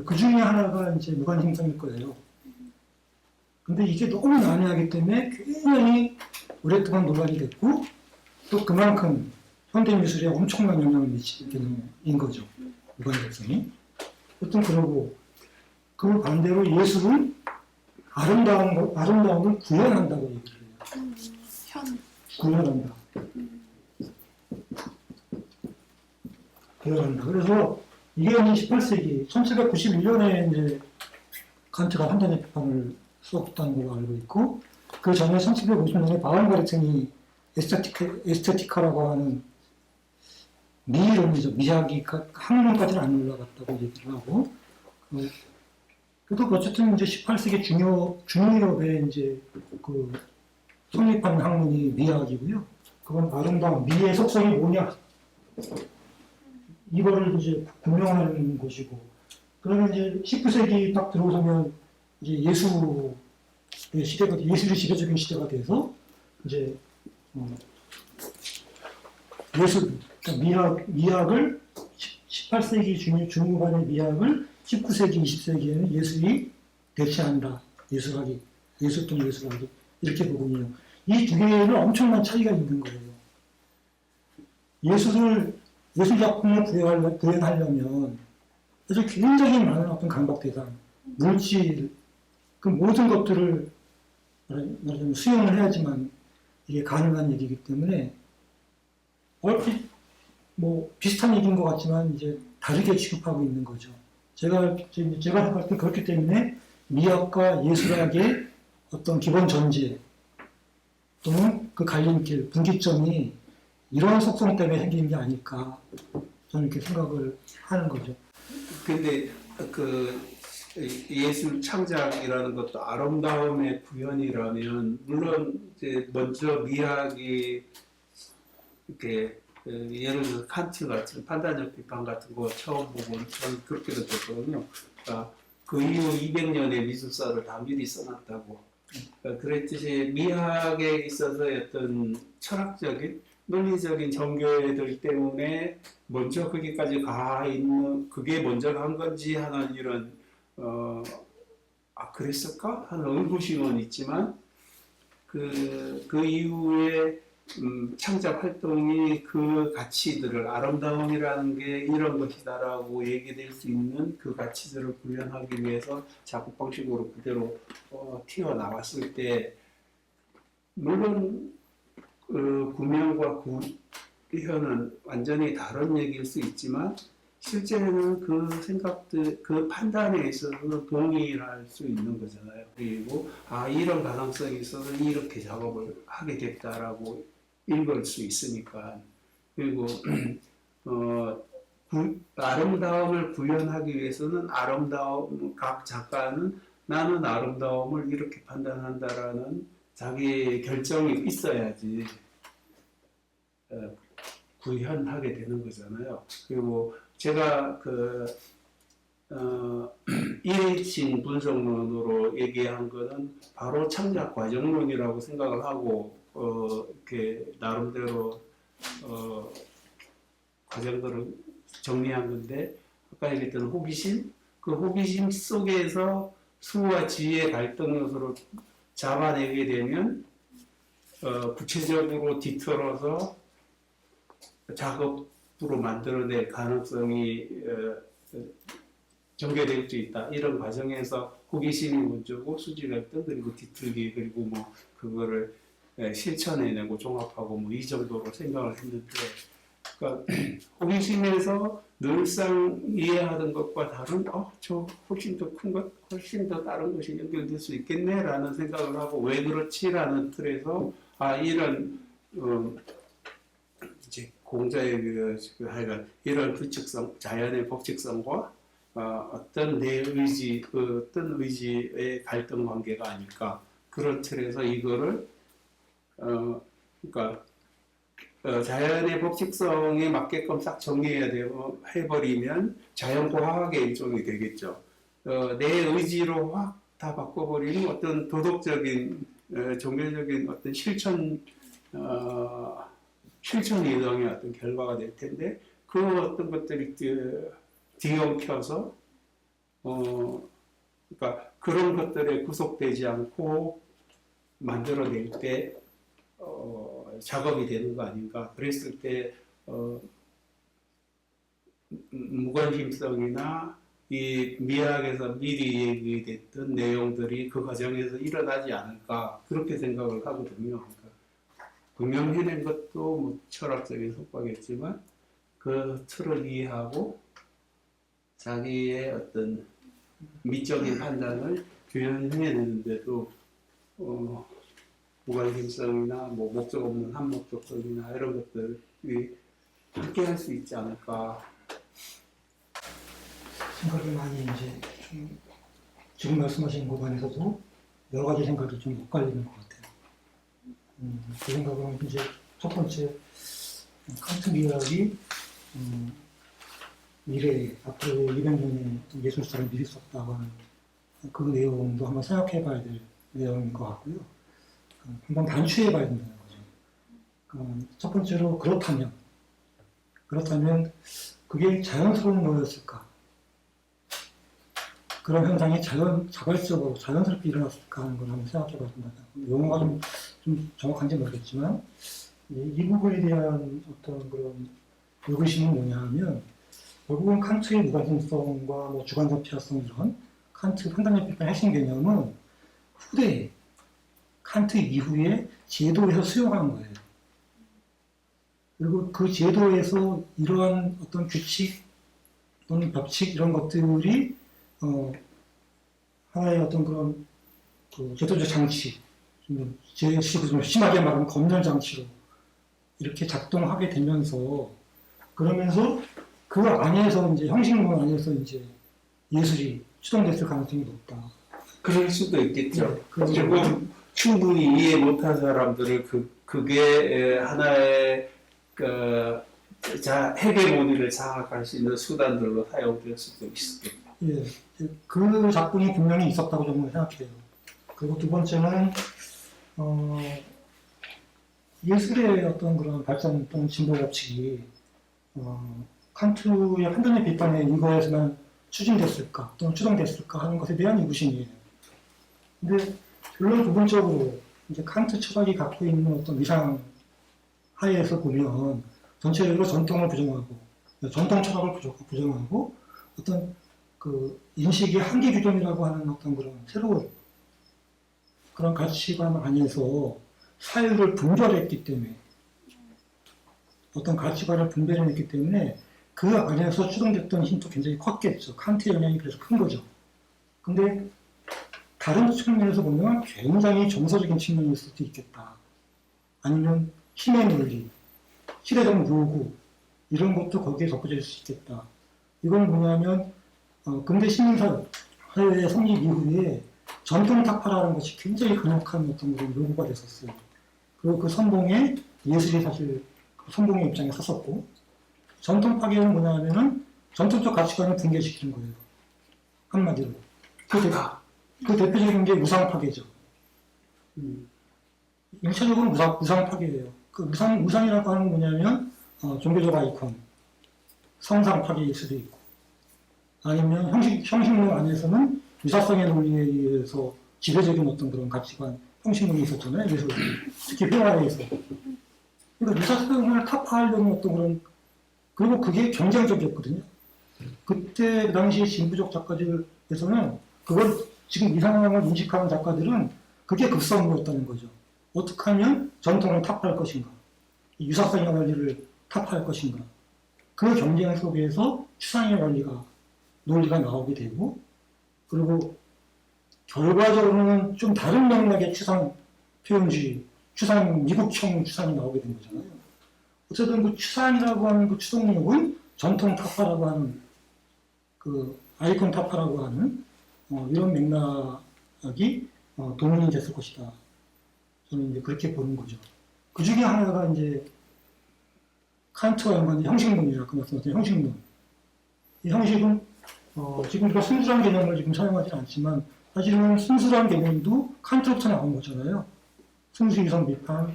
그 중에 하나가 이제 무관심성일 거예요. 근데 이게 너무 난해하기 때문에 굉장히 오랫동안 논란이 됐고 또 그만큼 현대미술에 엄청난 영향을 미치는 개념인 거죠. 무관심성이. 어떤 그러고 그 반대로 예술은 아름다움을 구현한다고 얘기를 해요. 구현한다. 구현한다. 그래서 이게 18세기 1791년에 이제 칸트가 판단의 비판을 썼다는 걸로 알고 있고 그 전에 1750년에 바움가르트니 에스테티카라고 하는 미이론이죠. 미학이 학문까지는 안 올라갔다고 얘기를 하고 그래도 어쨌든 이제 18세기 중유럽에 이제 그 성립한 학문이 미학이고요. 그건 아름다움, 미의 속성이 뭐냐 이거를 이제 구명하는 것이고 그러면 이제 19세기 딱 들어서면 이제 예술의 시대가 예술이 지배적인 시대가 돼서 이제 예술 그러니까 미학을 18세기 중후반의 미학을 19세기 20세기에는 예술이 대체한다. 예술학이 예술 또는 예술학이 이렇게 보군요. 이 두 개는 엄청난 차이가 있는 거예요. 예술 작품을 구현하려면 아주 굉장히 많은 어떤 감각 대상, 물질, 그 모든 것들을 말하자면 수용을 해야지만 이게 가능한 일이기 때문에 얼핏 뭐 비슷한 일인 것 같지만 이제 다르게 취급하고 있는 거죠. 제가 생각할 때 그렇기 때문에 미학과 예술학의 어떤 기본 전제 또는 그 갈림길, 분기점이 이런 속성 때문에 생기는 게 아닐까 저는 이렇게 생각을 하는 거죠. 근데 그 예술 창작이라는 것도 아름다움의 구현이라면 물론 이제 먼저 미학이 이렇게 예를 들어 칸트 같은 판단적 비판 같은 거 처음 보고 저는 그렇게 느꼈거든요. 그러니까 그 이후 200년의 미술사를 다 미리 써놨다고. 그러니까 그랬듯이 미학에 있어서 어떤 철학적인 논리적인 전개들 때문에 먼저 거기까지 가 있는 그게 먼저 간 건지 하는 이런 그랬을까 하는 의구심은 있지만 그 이후에 창작 활동이 그 가치들을 아름다움이라는 게 이런 것이다라고 얘기될 수 있는 그 가치들을 구현하기 위해서 작업 방식으로 그대로 튀어나왔을 때 물론 구명과 구현은 완전히 다른 얘기일 수 있지만 실제는 그 생각들, 그 판단에 있어서 동의할 수 있는 거잖아요. 그리고 이런 가능성이 있어서 이렇게 작업을 하게 됐다라고 읽을 수 있으니까. 그리고 아름다움을 구현하기 위해서는 각 작가는 나는 아름다움을 이렇게 판단한다라는 자기의 결정이 있어야지 구현하게 되는 거잖아요. 그리고 제가 일회칭 분석론으로 얘기한 거는 바로 창작 과정론이라고 생각을 하고 이렇게 나름대로 과정들을 정리한 건데 아까 얘기했던 호기심, 그 호기심 속에서 수와 지의 갈등을 서로 잡아내게 되면 구체적으로 뒤틀어서 작업으로 만들어낼 가능성이 전개될 수 있다. 이런 과정에서 호기심이 먼저고 수지 갈등 그리고 뒤틀기 그리고 뭐 그거를 실천해내고 종합하고 뭐 이 정도로 생각을 했는데, 그러니까 호기심에서 늘상 이해하던 것과 다른 저 훨씬 더 큰 것, 훨씬 더 다른 것이 연결될 수 있겠네라는 생각을 하고 왜 그렇지라는 틀에서 이런 이제 공자의 하여간 이런 규칙성, 자연의 법칙성과 어떤 내 의지, 어떤 의지의 갈등 관계가 아닐까. 그런 틀에서 이거를 그러니까 자연의 법칙성에 맞게끔 딱 정리해야 되고 해버리면 자연과학의 일종이 되겠죠. 내 의지로 확 다 바꿔버리면 어떤 도덕적인, 종교적인 어떤 실천 이동의 어떤 결과가 될 텐데, 그 어떤 것들이 뒤엉켜서 그러니까 그런 것들에 구속되지 않고 만들어낼 때 작업이 되는 거 아닌가. 그랬을 때 무관심성이나 이 미학에서 미리 얘기됐던 내용들이 그 과정에서 일어나지 않을까, 그렇게 생각을 하거든요. 그러니까 분명 해낸 것도 뭐 철학적인 속박이었지만 그 틀을 이해하고 자기의 어떤 미적인 판단을 규현해내는데도 무관심성이나 뭐 목적 없는 한목적성이나 이런 것들이 함께 할 수 있지 않을까. 생각이 많이 이제 좀 지금 말씀하신 부분에서도 여러 가지 생각이 좀 엇갈리는 것 같아요. 그 생각은 이제 첫 번째 칸트 미학이 미래 앞으로 200년의 예술사를 미리 썼다고 하는 그 내용도 한번 생각해 봐야 될 내용인 것 같고요. 한번 단추해 봐야 된다는 거죠. 첫 번째로 그렇다면 그게 자연스러운 거였을까? 그런 현상이 자발적으로 자연스럽게 일어났을까 하는 걸 한번 생각해 봐야 된다. 용어가 좀 정확한지 모르겠지만 이 부분에 대한 어떤 그런 의구심은 뭐냐 하면, 결국은 칸트의 무관심성과 뭐 주관적 필요성, 이런 칸트 판단력 비판의 핵심 개념은 후대 칸트 이후에 제도에서 수용한 거예요. 그리고 그 제도에서 이러한 어떤 규칙 또는 법칙 이런 것들이 하나의 어떤 그런 제도적 장치, 제 식으로 심하게 말하면 검열 장치로 이렇게 작동하게 되면서, 그러면서 그 안에서 이제 형식론 안에서 이제 예술이 추동됐을 가능성이 높다. 그럴 수도 있겠죠. 그리고 조금 충분히 이해 못한 사람들은 그게 하나의 헤게모니를 장악할 수 있는 수단들로 사용될 수도 있겠죠. 예, 그 작동이 분명히 있었다고 저는 생각해요. 그리고 두 번째는 예술의 어떤 그런 발전 또는 진보 법칙이 칸트의 판단의 비판에 이거에서만 추진됐을까 또는 추동됐을까 하는 것에 대한 의구심이에요. 근데 물론 부분적으로 이제 칸트 철학이 갖고 있는 어떤 위상 하에서 보면 전체적으로 전통을 부정하고, 전통 철학을 부정하고 어떤 그 인식의 한계 규정이라고 하는 어떤 그런 새로운 그런 가치관 안에서 사유를 분별했기 때문에, 어떤 가치관을 분별해냈기 때문에 그 안에서 추동됐던 힘도 굉장히 컸겠죠. 칸트의 영향이 그래서 큰 거죠. 근데 다른 측면에서 보면 굉장히 정서적인 측면일 수도 있겠다. 아니면 힘의 논리, 시대적 요구, 이런 것도 거기에 덮어질 수 있겠다. 이건 뭐냐면 근대 시민사회의 성립 이후에 전통 타파라는 것이 굉장히 강력한 어떤 그런 요구가 됐었어요. 그리고 그 선봉에 예술이 사실 그 선봉의 입장에 섰었고, 전통 파괴는 뭐냐면은 전통적 가치관을 붕괴시키는 거예요. 한마디로. 그 대표적인 게 무상 파괴죠. 1차적으로 무상 파괴예요. 그 무상이라고 하는 건 뭐냐면 종교적 아이콘, 성상 파괴일 수도 있고, 아니면 형식론 안에서는 유사성의 논리에 의해서 지배적인 어떤 그런 가치관, 형식론이 있었잖아요. 그래서 특히 회화에서. 그러니까 유사성을 타파하려는 어떤 그런, 그리고 그게 경쟁적이었거든요. 그때 그 당시 진부적 작가들에서는 그걸 지금 이 상황을 인식하는 작가들은 그게 급선무였다는 거죠. 어떻게 하면 전통을 타파할 것인가, 이 유사성의 원리를 타파할 것인가. 그 경쟁 속에서 추상의 논리가 나오게 되고, 그리고 결과적으로는 좀 다른 맥락의 추상 표현주의, 미국형 추상이 나오게 된 거잖아요. 어쨌든 그 추상이라고 하는 그 추동력은 전통 타파라고 하는 그 아이콘 타파라고 하는 이런 맥락이 동원이 됐을 것이다. 저는 이제 그렇게 보는 거죠. 그 중에 하나가 이제 칸트와 연관된 형식론이라고 아까 말씀드린 형식론. 이 형식은 지금 우리가 순수한 개념을 지금 사용하지 않지만 사실은 순수한 개념도 칸트로부터 나온 거잖아요. 순수 이성 비판,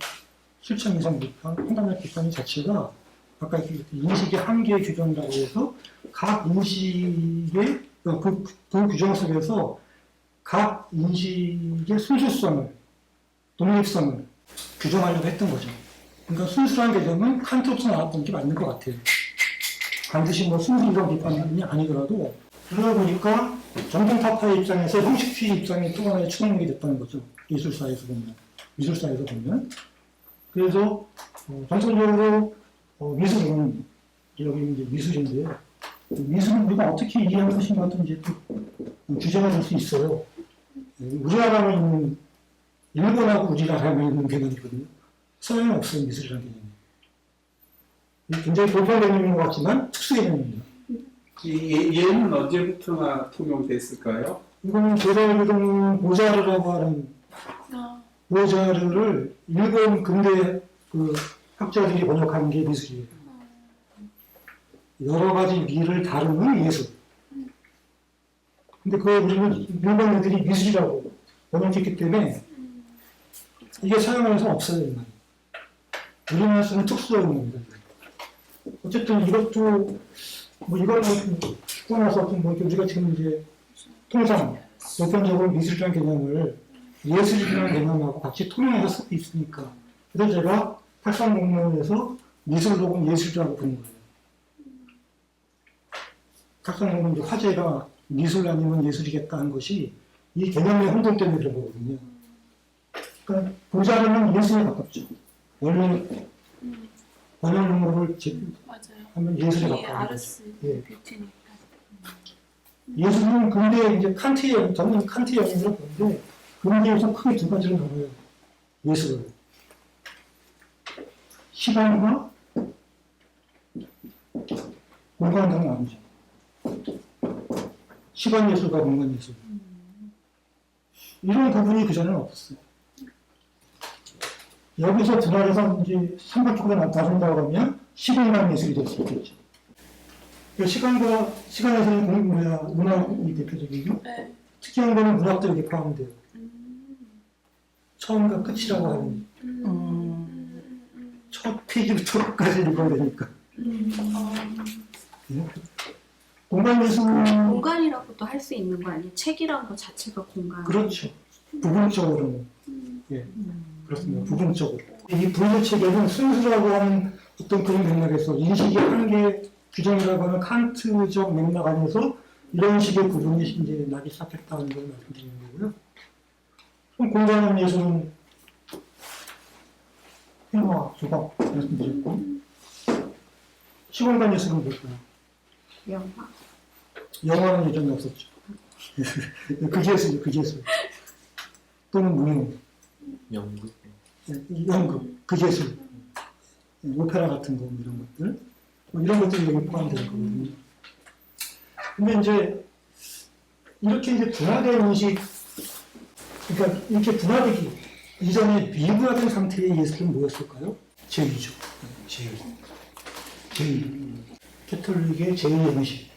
실천 이성 비판, 판단력 비판 자체가 아까 인식의 한계의 규정이라고 해서 각 인식의 그 규정 속에서 각 인식의 순수성을, 독립성을 규정하려고 했던 거죠. 그러니까 순수한 개념은 칸트로부터 나왔던 게 맞는 것 같아요. 반드시 뭐 순수 이성 비판이 아니더라도 그러다 보니까 전통 타파의 입장에서 형식주의 입장이 또 하나의 추동력이 됐다는 거죠. 미술사에서 보면. 그래서 전체적으로 미술은 여기 이제 미술인데요. 미술은 우리가 어떻게 이해하는 것인가 같은 이제 또 주제가 될 수 있어요. 우리나라에 있는 일본하고 우리나라에 있는 개념이거든요. 서양은 없어요, 미술이라는 개념이. 굉장히 돌발 개념인 것 같지만 특수 개념입니다. 얘는 언제부터나 통용됐을까요? 이거는 제가 알기로는 모자르라고 하는 모자르를 일본 근대 그 학자들이 번역한 게 미술이에요. 여러 가지 미를 다루는 예술. 근데 그걸 우리는 일본 애들이 미술이라고 번역했기 때문에 이게 서양에서 없어요, 이 말이. 우리나라 쓰는 특수적인 겁니다. 어쨌든 이것도 뭐 이걸 듣고 나서 뭐 우리가 지금 이제 통상 보편적으로 미술이라는 개념을 예술이라는 개념하고 같이 통용해서 쓰고 있으니까 그래서 제가 학상 공론에서 미술 혹은 예술이라고 부른 거예요. 학상 공론 이제 화제가 미술 아니면 예술이겠다는 것이 이 개념의 혼돈 때문에 그런 거거든요. 그러니까 보자르는 예술에 가깝죠. 원래 번역용어를 하면 예술에 가까워요. 예. 예술은 근데 이제 저는 칸트의 영역으로 보는데 근대에서 크게 두 가지를 나눠요. 예술을. 시간과 공간과는 나누죠. 시간 예술과 공간 예술. 이런 부분이 그전에는 없었어요. 여기서 분할해서 이제 삼각형으로 나눈다고 하면 시공간 예술이 될 수 있겠죠. 시간에서는 문학이 대표적이고, 네. 특이한 거는 문학도 여기 포함돼요. 처음과 끝이라고 하는, 첫 페이지부터 끝까지 읽어야 되니까. 공간 예술. 공간이라고도 할 수 있는 거 아니에요? 책이란 거 자체가 공간. 그렇죠. 부분적으로는. 예. 그렇습니다. 부분적으로. 이 분류 체계는 순수라고 하는 어떤 그런 맥락에서 인식의 한계 규정이라고 하는 칸트적 맥락 안에서 이런 식의 구분이 이제 나기 시작했다는 걸 말씀드리는 거고요. 그럼 공간 예술은 회화, 조각 말씀드렸고, 시공간 예술은 뭘까요? 영화. 영화는 예전에 없었죠. 극예술. 또는 무용. 연극, 극예술. 오페라 같은 거, 이런 것들. 이런 것들이 여기 포함되는 거거든요. 근데 이제, 이렇게 이제 분화된 인식, 그러니까 이렇게 분화되기 이전에 미분화된 상태의 예술은 뭐였을까요? 제의죠. 제의. 캐톨릭의 제의의 의식.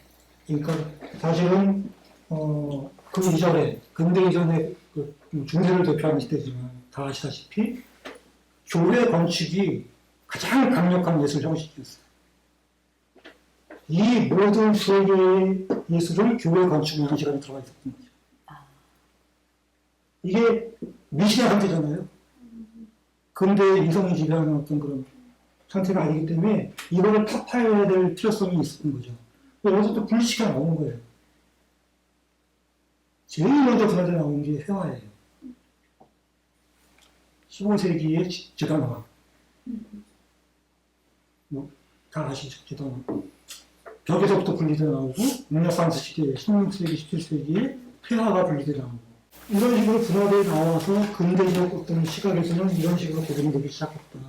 그러니까 사실은 그 이전에 근대 이전에 그 중세를 대표하는 시대지만 다 아시다시피 교회 건축이 가장 강력한 예술 형식이었어요. 이 모든 세 개의 예술은 교회 건축 양식 안에 들어가 있었던 거죠. 이게 미신의 상태잖아요. 근대 이성이 지배하는 어떤 그런 상태가 아니기 때문에 이거를 타파해야 될 필요성이 있었던 거죠. 여기서 또 분리시켜 나오는 거예요. 제일 먼저 분할돼 나온 게 회화예요. 15세기의 제단화. 다 아시죠? 제단화. 벽에서부터 분리돼 나오고 르네상스 시대에 16세기, 17세기에 회화가 분리돼 나오고 이런 식으로 분화돼 나와서 근대적 어떤 시각에서는 이런 식으로 고증이 되기 시작했다.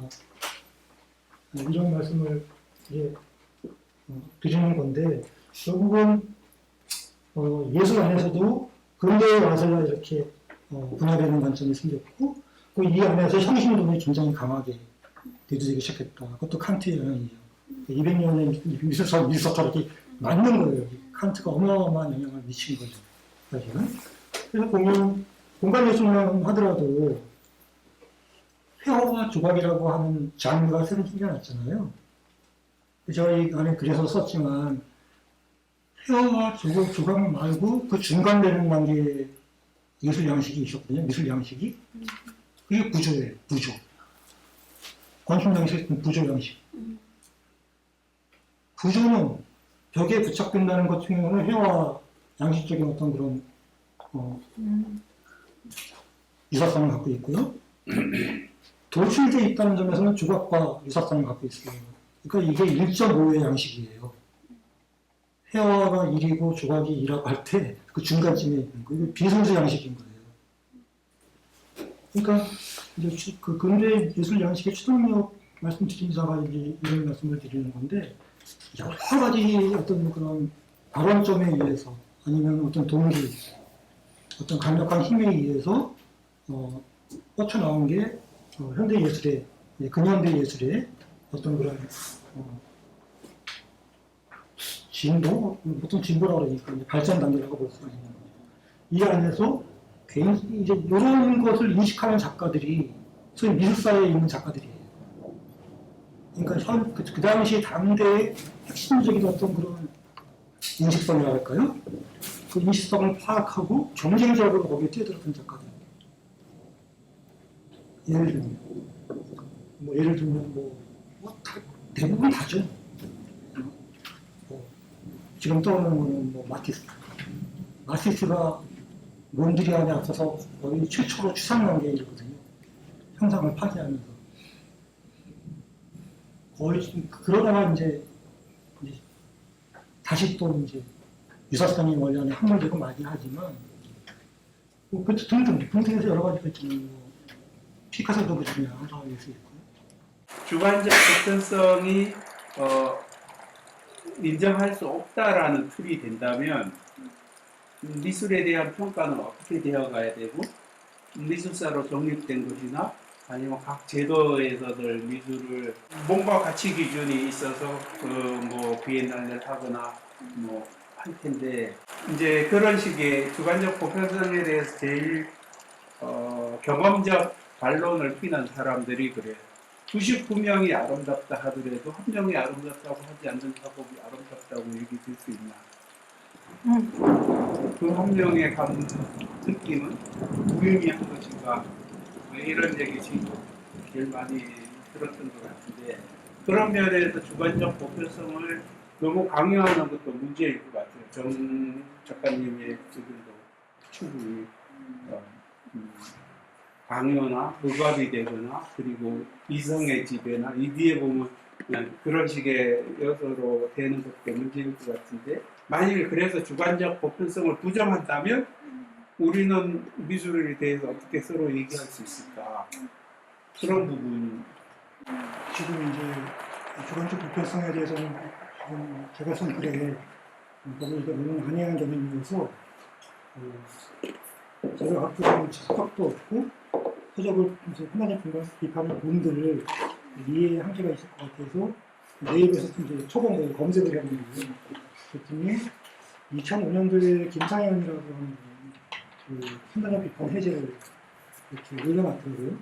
이런 말씀을 이제 드리는 건데 결국은 예술 안에서도 근대에 와서야 이렇게 분화되는 관점이 생겼고 이 안에서 형식론이 굉장히 강하게 대두되기 시작했다. 그것도 칸트의 영향이죠. 200년의 미술사가 이렇게 맞는 거예요. 칸트가 어마어마한 영향을 미친 거죠. 사실은. 그래서 보면 공간 예술만 하더라도 회화와 조각이라고 하는 장르가 새로 생겨났잖아요. 저희 안에 그래서 썼지만 회화와 조각 말고 그 중간 되는 관계의 예술 양식이 있었거든요. 미술 양식이. 그게 구조예요. 구조. 건축 양식은 구조 양식. 구조는 벽에 부착된다는 것 같은 경우는 회화 양식적인 어떤 그런 유사성을 갖고 있고요. 돌출되어 있다는 점에서는 조각과 유사성을 갖고 있어요. 그러니까 이게 1.5의 양식이에요. 회화가 1이고 조각이 2라고 할 때 그 중간쯤에 있는 거. 이게 비선수 양식인 거예요. 그러니까 이제 그 근대 예술 양식의 추동력 말씀드린 자가 이제 이런 말씀을 드리는 건데 여러 가지 어떤 그런 발언점에 의해서 아니면 어떤 동기, 어떤 강력한 힘에 의해서 뻗쳐나온 게 현대 예술의, 근현대 예술의 어떤 그런 진보, 보통 진보라고 그러니까 발전 단계라고 볼 수가 있는 거죠. 이 안에서 이제 이런 것을 인식하는 작가들이 소위 미술사에 있는 작가들이에요. 그러니까 그 당시 당대의 핵심적인 어떤 그런 인식성이라고 할까요? 그 인식성을 파악하고 경쟁적으로 거기에 뛰어들었던 작가들. 예를 들면 대부분 다죠. 지금 떠오르는 거는 마티스. 마티스가 몬드리안에 앞서서 거의 최초로 추상관계이거든요. 형상을 파괴하면서. 거의 그러다가 이제 다시 또 이제 유사성의 원리안에 함몰되고 많이 하지만 그 등등해서 여러 가지가 있지만 피카소도 그 중에 하나라고 할 수 있고요. 주관적 보편성이 인정할 수 없다라는 틀이 된다면 미술에 대한 평가는 어떻게 되어가야 되고 미술사로 정립된 것이나 아니면 각 제도에서들 미술을 뭔가 가치 기준이 있어서 뭐 비엔날레를 하거나 뭐 할 텐데 이제 그런 식의 주관적 보편성에 대해서 제일 경험적 반론을 피는 사람들이 그래요. 99명이 아름답다 하더라도 한 명이 아름답다고 하지 않는 작업이 아름답다고 얘기될 수 있나? 그 한 명의 느낌은 무의미한 것인가? 이런 얘기 제일 많이 들었던 것 같은데 그런 면에서 주관적 보편성을 너무 강요하는 것도 문제일 것 같아요. 정 작가님의 의견도 충분히 강요나 억압이 되거나 그리고 이성의 지배나 이 뒤에 보면 그런 식의 요소로 되는 것도 문제일 것 같은데 만약에 그래서 주관적 보편성을 부정한다면 우리는 미술에 대해서 어떻게 서로 얘기할 수 있을까? 그런 부분. 지금 이제 주관적 보편성에 대해서는 지금 제가 쓴 글에 거기서 너무 난해한 개념이어서 제가 갖고 있는 석학도 없고 서적을 하나의 비판을 본들 이해의 한계가 있을 것 같아서 네이버에서 이제 초봉을 검색을 해봤는데 그랬더니 2005년도에 김상현이라고 하는 그 판단력 비판 해제를 이렇게 올려놨더라고요.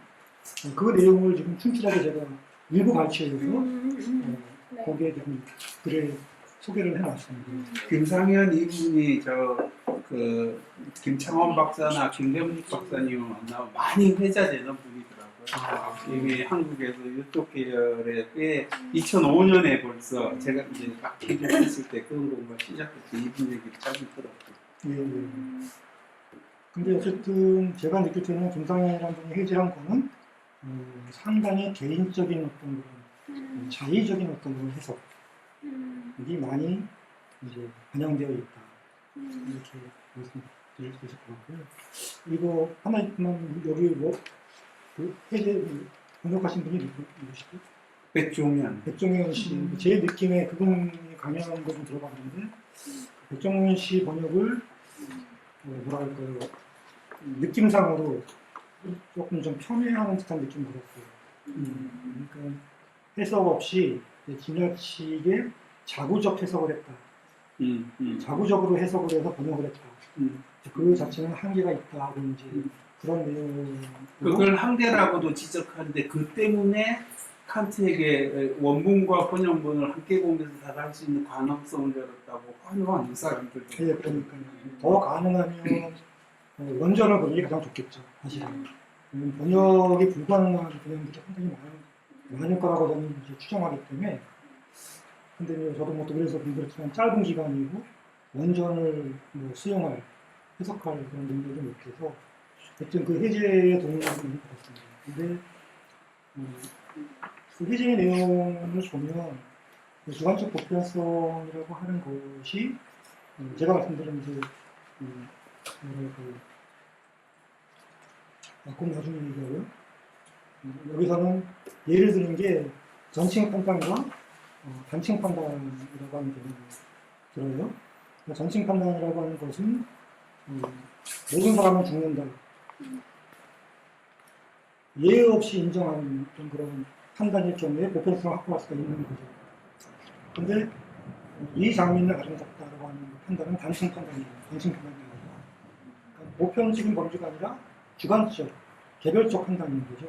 그 내용을 지금 충실하게 제가 일부 발췌해서 거기에 대한 글에 소개를 해놨습니다. 김상현 이분이 그 김창원 박사나 김대문 박사님을 만나면 많이 회자되는 분이더라고요. 이미 한국에서 이쪽 계열의 꽤 2005년에 벌써 제가 이제 막 기획했을 때 그런 공부가 시작했을 때 이분 얘기를 자주 들었고. 예, 예. 근데 어쨌든 제가 느낄 때는 김상현이라는 분이 해제한 거는 상당히 개인적인 어떤 그런 자의적인 어떤 그런 해석이 많이 이제 반영되어 있다. 이렇게 말씀드릴 수 있을 것 같고요. 이거 하나만 여기 그 해제 번역하신 분이 누구시죠? 백종현 씨. 제 느낌에 그분이 강연한 거 좀 들어봤는데 백종현 씨 번역을 뭐랄까요, 느낌상으로 조금 좀 폄훼하는 듯한 느낌이 들었어요. 그러니까 해석 없이 지나치게 자구적 해석을 했다. 자구적으로 해석을 해서 번역을 했다. 그 자체는 한계가 있다고 이제 그런 내용. 그걸 한계라고도 지적하는데 그 때문에 칸트에게 원문과 번역본을 함께 보면서 다 할 수 있는 가능성을 열었다고 환호하는 사람들도. 네, 그러니까요. 더 가능하면 원전을 보는 게 가장 좋겠죠, 사실은. 번역이 불가능한 개념들이 상당히 많을 거라고 저는 이제 추정하기 때문에. 근데 저도 뭐 독일에서 공부했지만 짧은 기간이고 원전을 뭐 수용할, 해석할 그런 능력이 못해서 어쨌든 그 해제의 동의를 많이 받았습니다. 근데 그 해제의 내용을 보면 주관적 보편성이라고 하는 것이 제가 말씀드린 이제 그건 나중에 얘기하고요. 여기서는 예를 드는 게 전칭 판단과 단칭 판단이라고 하는 개념이 들어요. 전칭 판단이라고 하는 것은 모든 사람은 죽는다. 예의 없이 인정하는 그런 판단일 경우에 보편성을 확보할 수가 있는 거죠. 근데 이 장면은 아름답다라고 하는 판단은 단칭 판단이에요. 단칭 판단이 아니라. 그러니까 보편적인 범주가 아니라 주관적, 개별적 판단인 거죠.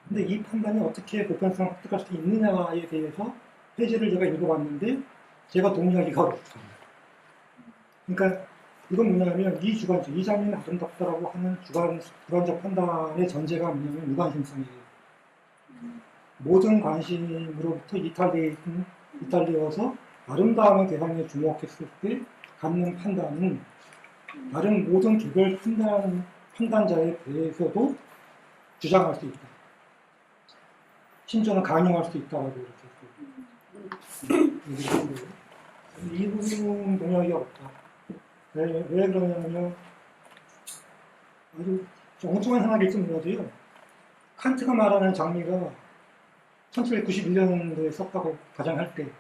근데 이 판단이 어떻게 보편성을 획득할 수 있느냐에 대해서 페이지를 제가 읽어봤는데 제가 동의하기가 어렵다. 그러니까 이건 뭐냐면 이 주관적, 이 장면이 아름답다라고 하는 주관적 판단의 전제가 뭐냐면 무관심성이에요. 모든 관심으로부터 이탈되어서 아름다움의 대상에 주목했을 때 갖는 판단은 다른 모든 개별 판단자에 대해서도 주장할 수 있다. 심지어는 강요할 수 있다라고 이렇게 얘기를 하는 거예요. 이 부분 동의하기가 어렵다. 왜 그러냐면요. 아주 엉뚱한 생각일지 몰라도요. 칸트가 말하는 장미가 1791년도에 썼다고 가정할 때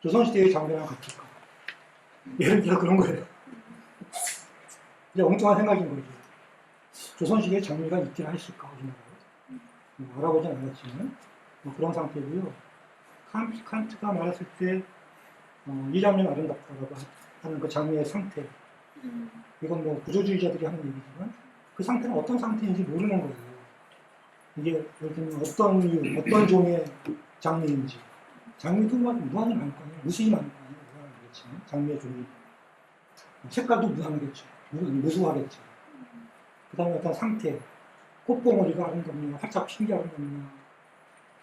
조선시대의 장미랑 같을까? 예를 들어 그런 거예요. 이제 엉뚱한 생각인 거죠. 조선시대의 장미가 있긴 했을까? 우리나라에. 알아보진 않았지만 그런 상태고요. 칸트가 말했을 때 이 장면은 아름답다라고 하는 그 장미의 상태. 이건 뭐 구조주의자들이 하는 얘기지만 그 상태는 어떤 상태인지 모르는 거예요. 이게 예를 들면 어떤 이유, 어떤 종의 장미인지. 장미도 무한히 많을 거 아니에요. 무수히 많을 거 아니에요. 무한하겠지만 장미의 종이. 색깔도 무한하겠죠. 무수하겠죠. 그 다음에 어떤 상태. 꽃봉오리가 아름답냐, 활짝 핀 게 아름답냐,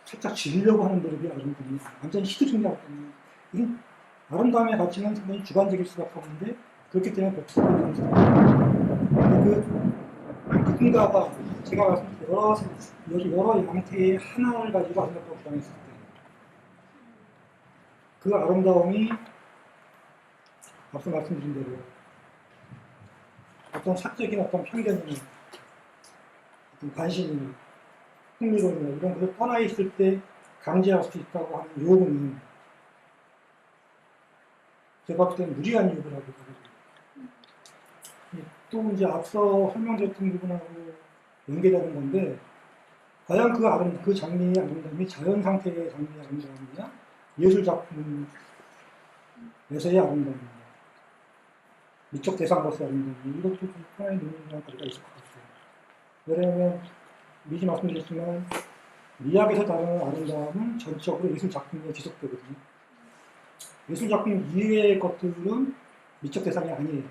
살짝 지으려고 하는 노력이 아름답냐, 완전히 시들은 게 아름답냐. 이건 아름다움의 가치는 상당히 주관적일 수밖에 없는데 그렇기 때문에 복잡한 감성입니다. 누군가가 제가 말씀드린 여러 양태의 하나를 가지고 아름답다고 주장했을 때 그 아름다움이 앞서 말씀드린 대로 어떤 사적인 어떤 편견이나 어떤 관심이나 흥미로움이나 이런 것을 떠나 있을 때 강제할 수 있다고 하는 요구는 제가 볼 때는 무리한 요구라고 보거든요. 또 이제 앞서 설명드렸던 부분하고 연계되는 건데 과연 그 장미의 아름다움이 자연 상태의 장미의 아름다움이냐 예술 작품에서의 아름다움이냐 미적 대상으로서의 아름다움이냐 이것도 좀 하나의 논의나 거리가 있을 것 같아요. 왜냐하면 미리 말씀드렸지만 미학에서 다루는 아름다움은 전적으로 예술 작품에 지속되거든요. 예술 작품 이외의 것들은 미적 대상이 아니에요.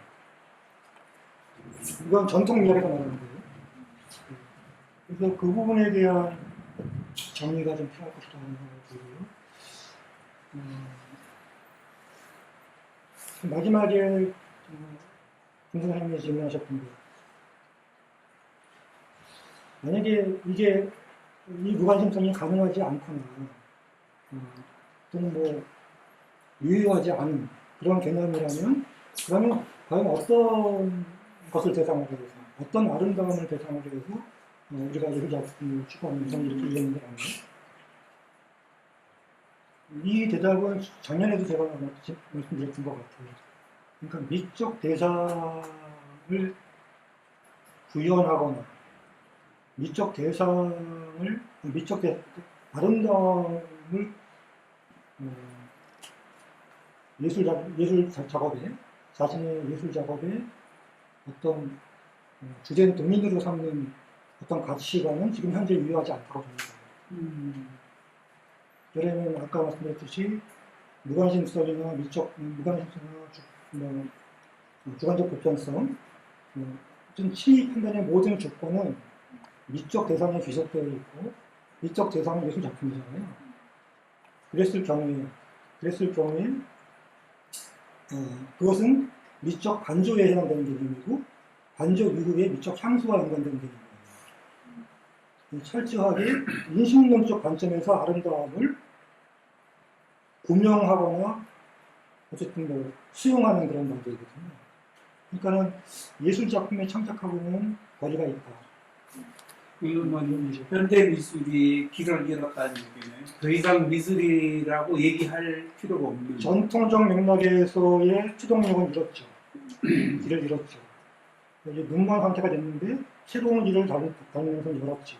이건 전통 미학에서 말하는 거예요. 그래서 그 부분에 대한 정리가 좀 필요할 것이라는 생각이 들고요. 마지막에 김 선생님이 질문하셨던 거, 만약에 이게 이 무관심성이 가능하지 않거나 또는 뭐 유효하지 않은 그런 개념이라면 그러면 과연 어떤 것을 대상으로 해서 어떤 아름다움을 대상으로 해서 우리가 예술 작품을 추구하는 것을 이렇게 이해하는 게 아니에요. 이 대답은 작년에도 제가 말씀드렸던 것 같아요. 그러니까 미적 대상을 구현하거나 아름다움을 예술 작업에 자신의 예술 작업에 어떤 주된 도민으로 삼는 어떤 가치관은 지금 현재 유효하지 않다고 봅니다. 왜냐하면 아까 말씀드렸듯이 무관심성이나 주관적 보편성, 좀 취미 판단의 모든 조건은 미적 대상에 귀속되어 있고 미적 대상은 예술 작품이잖아요. 그랬을 경우에 그것은 미적 반조에 해당되는 개념이고 반조 이후에 미적 향수와 연관되는 개념이에요. 철저하게 인식론적 관점에서 아름다움을 구명하거나 어쨌든 뭐 수용하는 그런 문제거든요. 그러니까는 예술 작품에 창작하고는 거리가 있다. 이건 현대 미술이 길을 잃었다는 얘기네. 더 이상 미술이라고 얘기할 필요가 없는. 전통적 맥락에서의 추동력은 잃었죠. 길을 잃었죠. 이제 눈먼 상태가 됐는데 새로운 길을 다니면서 열었죠.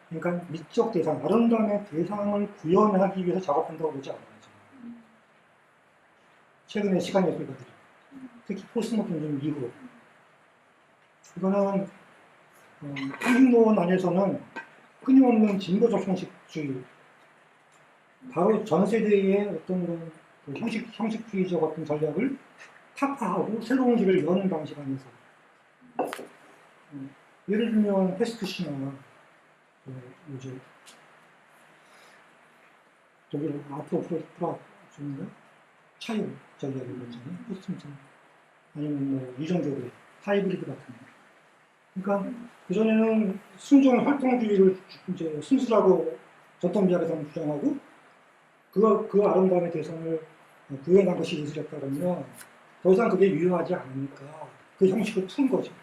그러니까 미적 대상, 아름다움의 대상을 구현하기 위해서 작업한다고 보지 않아요. 최근에 시간 예술가들이 특히 포스모더니즘 이후로 이거는 한국론 안에서는 끊임없는 진보적 형식주의, 바로 전 세대의 어떤 그 형식주의적 어떤 전략을 타파하고 새로운 길을 여는 방식 안에서 예를 들면 페스트시나 뭐죠 독일 앞으로 풀어주는가 차용 전략을 보잖아요. 포스트모더니즘 아니면 뭐 유전교대 하이브리드 같은 거. 그러니까 그전에는 순종 활동주의를 이제 순수라고 전통미학에서는 주장하고 그 아름다움의 대상을 구현한 것이 예술이었다 그러면 더 이상 그게 유효하지 않으니까 그 형식을 푼 거죠.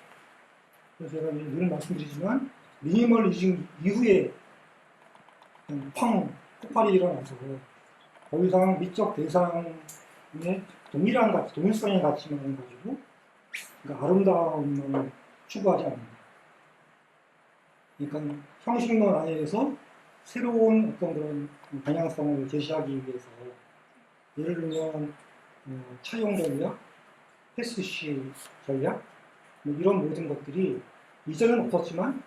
그래서 제가 늘 말씀드리지만 미니멀리즘 이후에 폭발이 일어나서 더 이상 미적 대상의 동일한 가치, 동일성의 가치만 가지고 그러니까 아름다움을 추구하지 않는다. 그러니까 형식론 안에서 새로운 어떤 그런 방향성을 제시하기 위해서 예를 들면 차용 전략, 패스시 전략 뭐 이런 모든 것들이 이전은 없었지만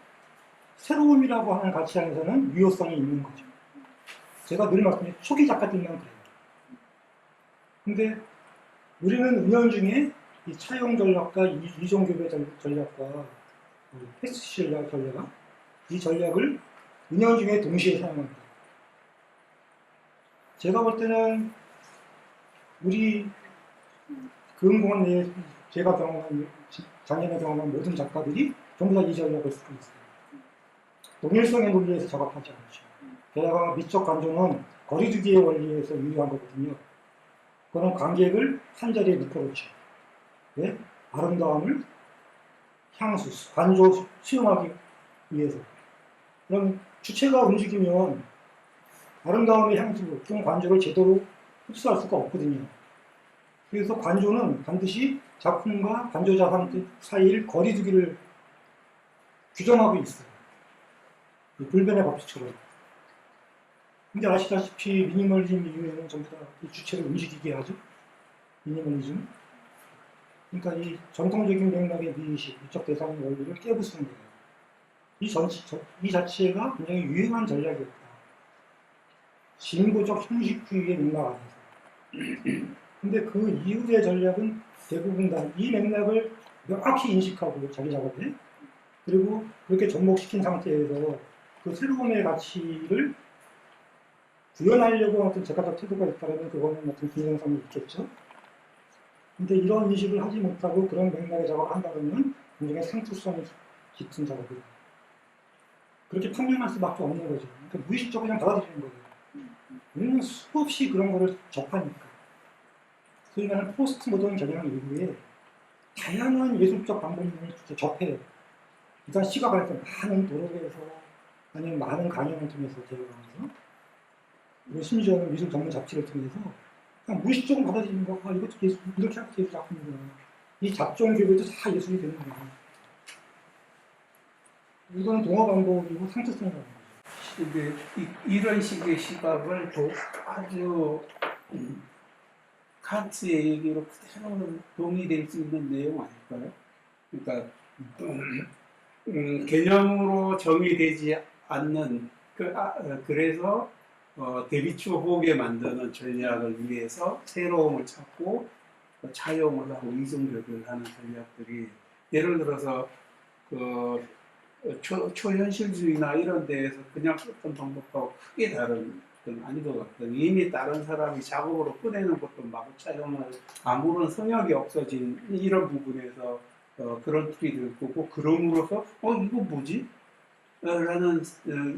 새로움이라고 하는 가치 안에서는 유효성이 있는 거죠. 제가 늘 말씀드린 초기 작가들만 그래요. 근데 우리는 은연중에 이 차용 전략과 이종교배 전략과 패스시 전략, 이 전략을 은연중에 동시에 사용합니다. 제가 볼 때는 우리 금공원 내에 제가 작년에 경험한 모든 작가들이 전부 다 이 전략을 쓰고 있어요. 동일성의 논리에서 작업하지 않죠. 게다가 미적 관조는 거리두기의 원리에서 유효한 거거든요. 그런 관객을 한 자리에 묶어놓죠. 왜? 아름다움을 향수, 관조 수용하기 위해서. 그럼 주체가 움직이면 아름다움의 향수, 또는 관조를 제대로 흡수할 수가 없거든요. 그래서 관조는 반드시 작품과 관조자 사이의 거리두기를 규정하고 있어요. 불변의 법칙처럼. 근데 아시다시피 미니멀리즘 이후에는 전부 다 이 주체를 움직이게 하죠. 미니멀리즘. 그러니까 이 전통적인 맥락의 미의식, 미적 대상의 원리를 깨부수는 거예요. 이 자체가 굉장히 유용한 전략이었다. 진보적 형식주의의 맥락 안에서. 근데 그 이후의 전략은 대부분 다 이 맥락을 명확히 인식하고 자기 작업에 그리고 그렇게 접목시킨 상태에서 그 새로움의 가치를 구현하려고 어떤 적극적 태도가 있다면 그거는 어떤 균형성이 있겠죠. 근데 이런 인식을 하지 못하고 그런 맥락의 작업을 한다면 굉장히 상투성이 짙은 작업이에요. 그렇게 판명할 수밖에 없는 거죠. 그러니까 무의식적으로 그냥 받아들이는 거예요. 우리는 수없이 그런 거를 접하니까. 소위 말하는 포스트 모던 경향 이후에 다양한 예술적 방법을 접해요. 일단 시각을 할 때 많은 도로에서 아니면 많은 강연을 통해서 제어하면서 그리고 심지어는 미술 전문 잡지를 통해서 그냥 무의식적으로 받아들이는 거, 아, 이것도 예술, 이렇게 하면 예술 작품이구나. 이 잡종 교육도 다 예술이 되는 거야. 이거는 동화 반복이고 상투성이라는 거죠. 근데 이런 식의 시각을 아주 칸트의 얘기로 그대로 동의될 수 있는 내용 아닐까요? 그러니까 개념으로 정의되지 않는 그래서 데비츠 호게 만드는 전략을 위해서 새로움을 찾고 차용을 하고 이중적을 하는 전략들이 예를 들어서 그 초현실주의나 이런 데에서 그냥 썼던 방법하고 크게 다른 건 아닌 것 같거든요. 이미 다른 사람이 작업으로 꺼내는 것도 마구 차용할 아무런 성역이 없어진 이런 부분에서 그런 틀이 될 거고 그럼으로써 이거 뭐지? 라는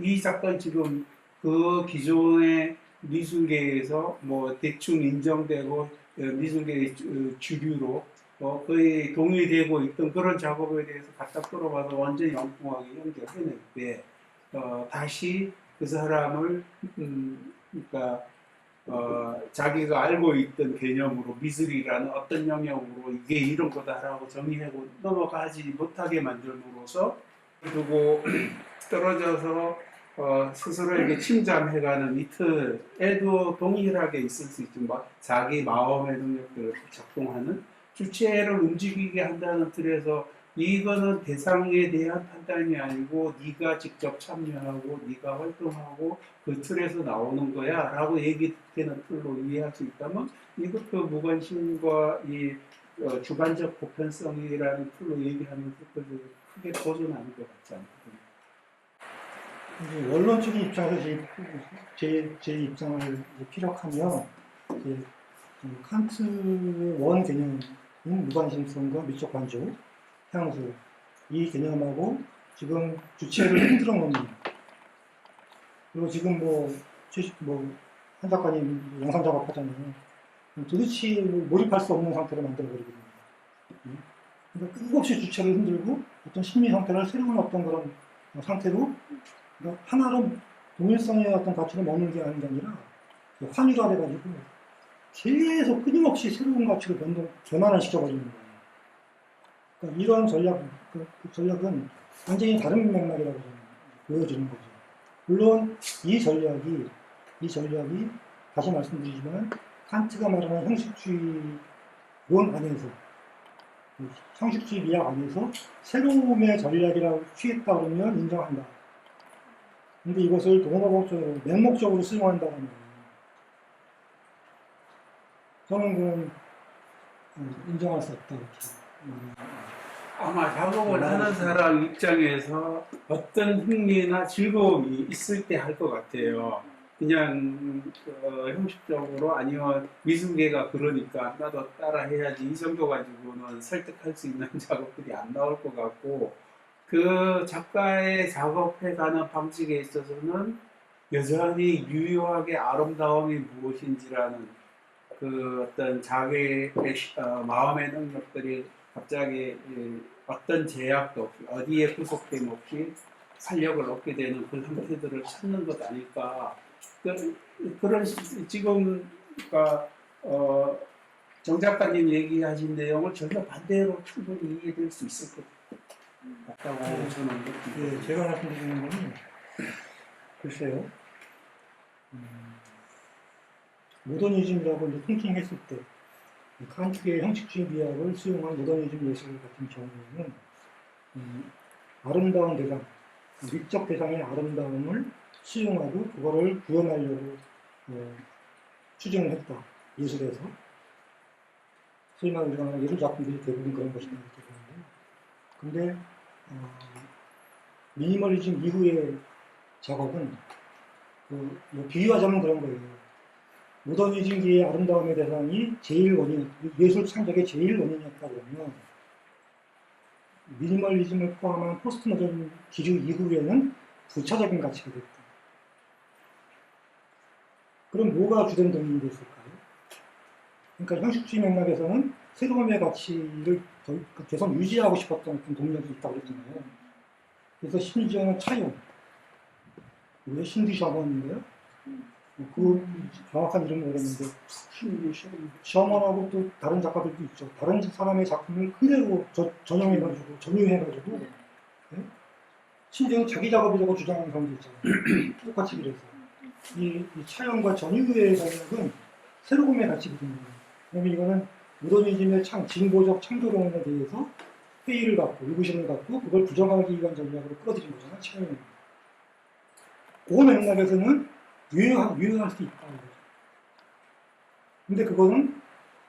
이 작가는 지금 그 기존의 미술계에서 뭐 대충 인정되고 미술계의 주류로 거의 동의되고 있던 그런 작업에 대해서 갖다 끌어봐서 완전히 엉뚱하게 연결해낼 때 다시 그 사람을 그러니까 자기가 알고 있던 개념으로 미술이라는 어떤 영역으로 이게 이런 거다라고 정의하고 넘어가지 못하게 만들므로써 두고 떨어져서 스스로에게 침잠해가는 이 틀에도 동일하게 있을 수 있지만 자기 마음의 능력들을 작동하는 주체를 움직이게 한다는 틀에서 이거는 대상에 대한 판단이 아니고 네가 직접 참여하고 네가 활동하고 그 틀에서 나오는 거야 라고 얘기되는 틀로 이해할 수 있다면 이것도 무관심과 이 주관적 보편성이라는 틀로 얘기하면서 크게 벗어나는 것 같지 않거든요. 이제 원론적인 입장에서 제 입장을 이제 피력하면 이제 칸트의 원 개념인 무관심성과 미적 관조, 향수 이 개념하고 지금 주체를 흔들어 놓는 그리고 지금 한 작가님 영상 작업하잖아요. 도대체 몰입할 수 없는 상태로 만들어버리거든요. 그러니까 끊임없이 주체를 흔들고 어떤 심리 상태를 새로운 어떤 그런 상태로 그러니까 하나로 동일성의 어떤 가치를 먹는 게 아니라 환율화돼가지고 계속 끊임없이 새로운 가치를 변환을 시켜버리는 거예요. 그러니까 이런 그 전략은 완전히 다른 맥락이라고 저는 보여지는 거죠. 물론 이 전략이 다시 말씀드리지만 칸트가 말하는 형식주의론 안에서 형식주의 미학 안에서 새로움의 전략이라고 취했다 그러면 인정한다. 근데 이것을 동호마법적으로 맹목적으로 수용한다는 거예요. 저는 그건 인정할 수 없다 이렇게 아마 작업을 하는 사람 입장에서 어떤 흥미나 즐거움이 있을 때 할 것 같아요. 그냥 형식적으로 아니면 미술계가 그러니까 나도 따라 해야지 이 정도 가지고는 설득할 수 있는 작업들이 안 나올 것 같고 그 작가의 작업해가는 방식에 있어서는 여전히 유효하게 아름다움이 무엇인지라는 그 어떤 자기의 마음의 능력들이 갑자기 어떤 제약도 없이 어디에 구속됨 없이 활력을 얻게 되는 그 형태들을 찾는 것 아닐까. 그런 지금 그러니까 정 작가님 얘기하신 내용을 전혀 반대로 충분히 이해될 수 있을 것 같다고 저는 느끼고. 예, 제가 말씀드리는 거는 글쎄요 모더니즘이라고 이제 통칭했을 때 칸트의 형식주의 미학을 수용한 모더니즘 예술 같은 경우에는 아름다운 대상, 미적 대상의 아름다움을 수용하고 그거를 구현하려고 추진을 했다. 예술에서 소위 말하는 우리가 예술 작품들이 대부분 그런 것이다 이렇게 보는데, 근데 미니멀리즘 이후의 작업은 비유하자면 그런 거예요. 모더니즘기의 아름다움의 대상이 제일 원인, 예술 창작의 제일 원인이었다 그러면 미니멀리즘을 포함한 포스트 모던 기류 이후에는 부차적인 가치가 됐다. 그럼 뭐가 주된 동인이 됐을까요? 그러니까 형식주의 맥락에서는 새로움의 가치를 계속 유지하고 싶었던 어떤 동력이 있다고 그랬잖아요. 그래서 심지어는 차용, 왜 신디 셔먼인데요? 그 정확한 이름은 모르겠는데 셔먼하고 또 다른 작가들도 있죠. 다른 사람의 작품을 그대로 전용해가지고 전유해가지고 네? 심지어 자기 작업이라고 주장하는 사람도 있잖아요. 똑같이 그래서 이 차용과 전유의 전략은 새로움의 가치거든요. 왜냐면 이거는 모더니즘의 진보적 창조론에 대해서 회의를 갖고 의구심을 갖고 그걸 부정하기 위한 전략으로 끌어들인 거잖아요. 차용은. 그 맥락에서는 유효할 수 있다. 근데 그거는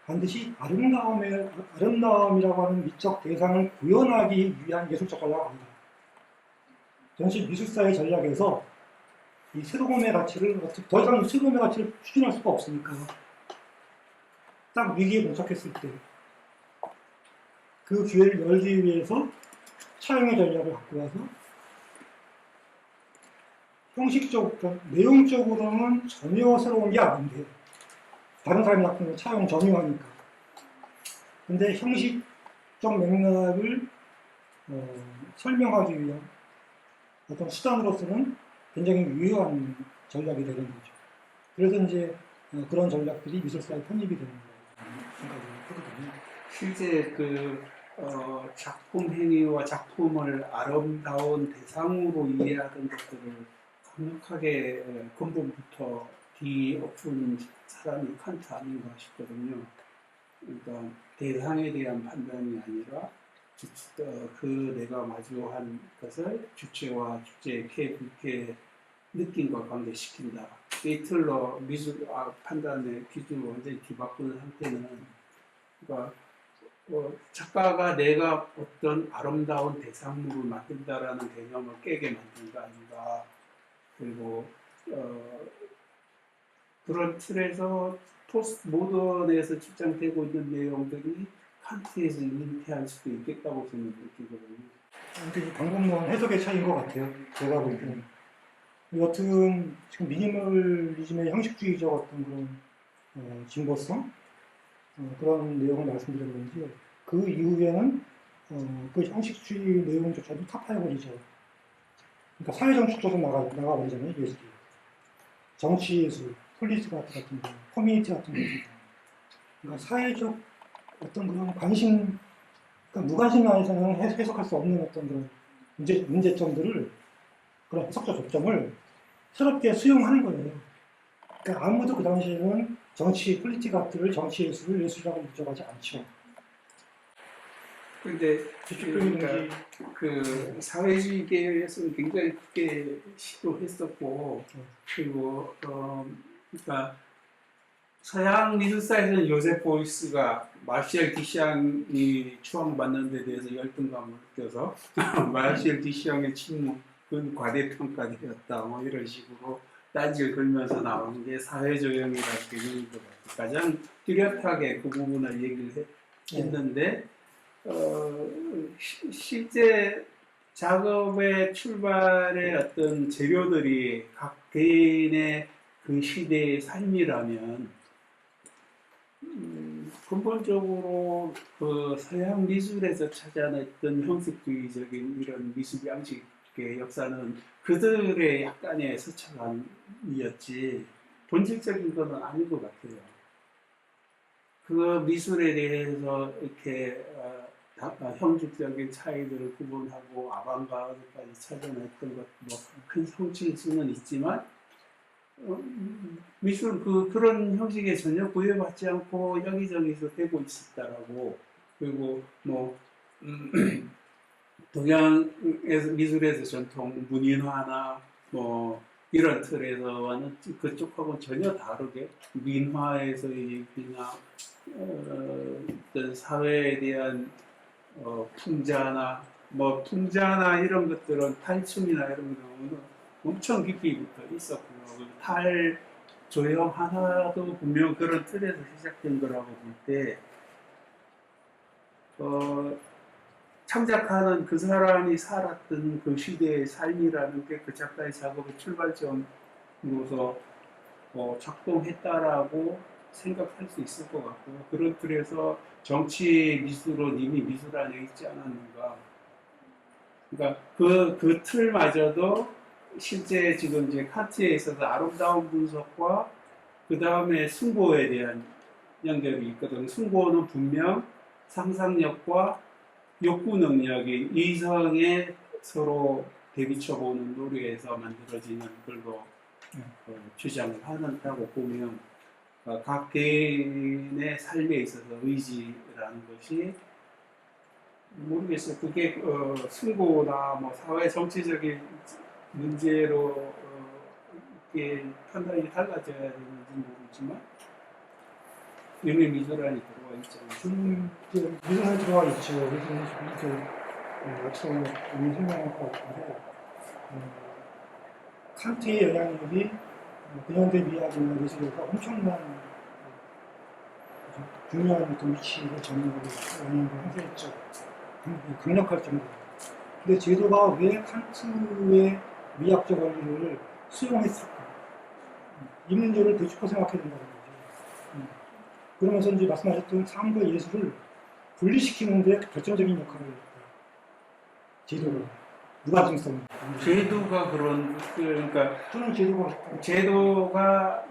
반드시 아름다움이라고 하는 미적 대상을 구현하기 위한 예술적 전략이 아니다. 전시 미술사의 전략에서 이 새로움의 가치를, 더 이상 이 새로움의 가치를 추진할 수가 없으니까 딱 위기에 봉착했을 때 그 기회를 열기 위해서 차용의 전략을 갖고 와서 내용적으로는 전혀 새로운 게 아닌데 다른 사람이 갖고 있는 차용 전유하니까. 근데 형식적 맥락을 설명하기 위한 어떤 수단으로서는 굉장히 유효한 전략이 되는 거죠. 그래서 이제 그런 전략들이 미술사에 편입이 되는 거라고 생각을 하거든요. 실제 작품 행위와 작품을 아름다운 대상으로 이해하던 것들을 강력하게 근본부터 뒤엎은 사람이 칸트 아닌가 싶거든요. 그러니까 대상에 대한 판단이 아니라 내가 마주한 것을 주체와 주체의 불쾌 느낌과 관계시킨다. 게이틀러 미술 판단의 기준을 완전히 뒤바꾼 상태는, 그러니까 작가가 내가 어떤 아름다운 대상물을 만든다라는 개념을 깨게 만든 거 아닌가. 그리고 그런 틀에서 포스트 모던에서 집장되고 있는 내용들이 칸트에서 잉태할 수도 있겠다고 저는 느끼거든요. 이게 방법론 해석의 차이인 것 같아요. 제가 볼 때는. 여튼 지금 미니멀리즘의 형식주의적 어떤 그런 진보성 그런 내용을 말씀드렸는지 그 이후에는 그 형식주의 내용조차도 타파해버리죠. 그러니까 사회정책적으로 나가버리잖아요, 예술이. 정치예술, 폴리스 아트 같은 거, 커뮤니티 같은 거. 그러니까 사회적 어떤 그런 관심, 그러니까 무관심 안에서는 해석할 수 없는 어떤 그런 문제점들을, 그런 해석적 접점을 새롭게 수용하는 거예요. 그러니까 아무도 그 당시에는 폴리틱 아트를, 정치 예술을 예술이라고 인정하지 않죠. 근데 그러니까 그 사회주의계에서는 굉장히 크게 시도했었고, 그리고 그러니까 서양 미술사에서는 요셉 보이스가 마르셀 디샹이 추앙받는 데 대해서 열등감을 느껴서 마르셀 디샹의 침묵은 과대평가되었다, 뭐 이런 식으로 딴지를 걸면서 나오는 게 사회조형이라는 개념인 것 같아요. 가장 뚜렷하게 그 부분을 얘기를 했는데, 실제 작업의 출발의 어떤 재료들이 각 개인의 그 시대의 삶이라면, 근본적으로 그 서양 미술에서 찾아냈던 형식주의적인 이런 미술 양식의 역사는 그들의 약간의 서쳐감이었지 본질적인 것은 아닌 것 같아요. 그 미술에 대해서 이렇게 형식적인 차이들을 구분하고 아방가르드까지 찾아냈던 것, 큰 성취일 수는 있지만, 미술 그런 형식에 전혀 구애받지 않고 여기저기서 되고 있었다라고. 그리고 동양에서 미술에서 전통 문인화나 이런 틀에서와는 그쪽하고는 전혀 다르게 민화에서의 얘기나 어떤 사회에 대한 풍자나 뭐 풍자나 이런 것들은 탈춤이나 이런 경우는 엄청 깊이부터 있었고 탈 조형 하나도 분명 그런 틀에서 시작된 거라고 볼 때 창작하는 그 사람이 살았던 그 시대의 삶이라는 게 그 작가의 작업의 출발점으로서 작동했다라고 생각할 수 있을 것 같고요. 그런 틀에서 정치 미술은 이미 미술 안에 있지 않았는가. 그러니까 그 틀마저도 실제 지금 이제 칸트에 있어서 아름다운 분석과 그 다음에 숭고에 대한 연결이 있거든요. 숭고는 분명 상상력과 욕구 능력이 이성에 서로 대비쳐보는 노력에서 만들어지는 걸로 주장을 하는다고 보면 각 개인의 삶에 있어서 의지라는 것이 모르겠어요. 그게 숭고나 뭐 사회 정치적인 문제로 이렇게 판단이 달라져야 되는지 모르지만 이미 미술안에 들어와 있잖아요. 미술에 들어와 있죠. 그래서 이렇게 앞서 이미 설명할 것 같은데 칸트의 영향력이 근현대 미학이나 미술에서 엄청난 중요한 어떤 위치를 잡는 것을 영향을 행사했죠. 강력할 정도로. 근데 제도가 왜 칸트의 미학적 원리를 수용했을까? 이 문제를 되짚어 생각해야 된다는 거죠. 그러면서 이제 말씀하셨던 삶과 예술을 분리시키는 데 결정적인 역할을 했다. 제도가. 무가증성. 제도가 그러니까 또는 제도가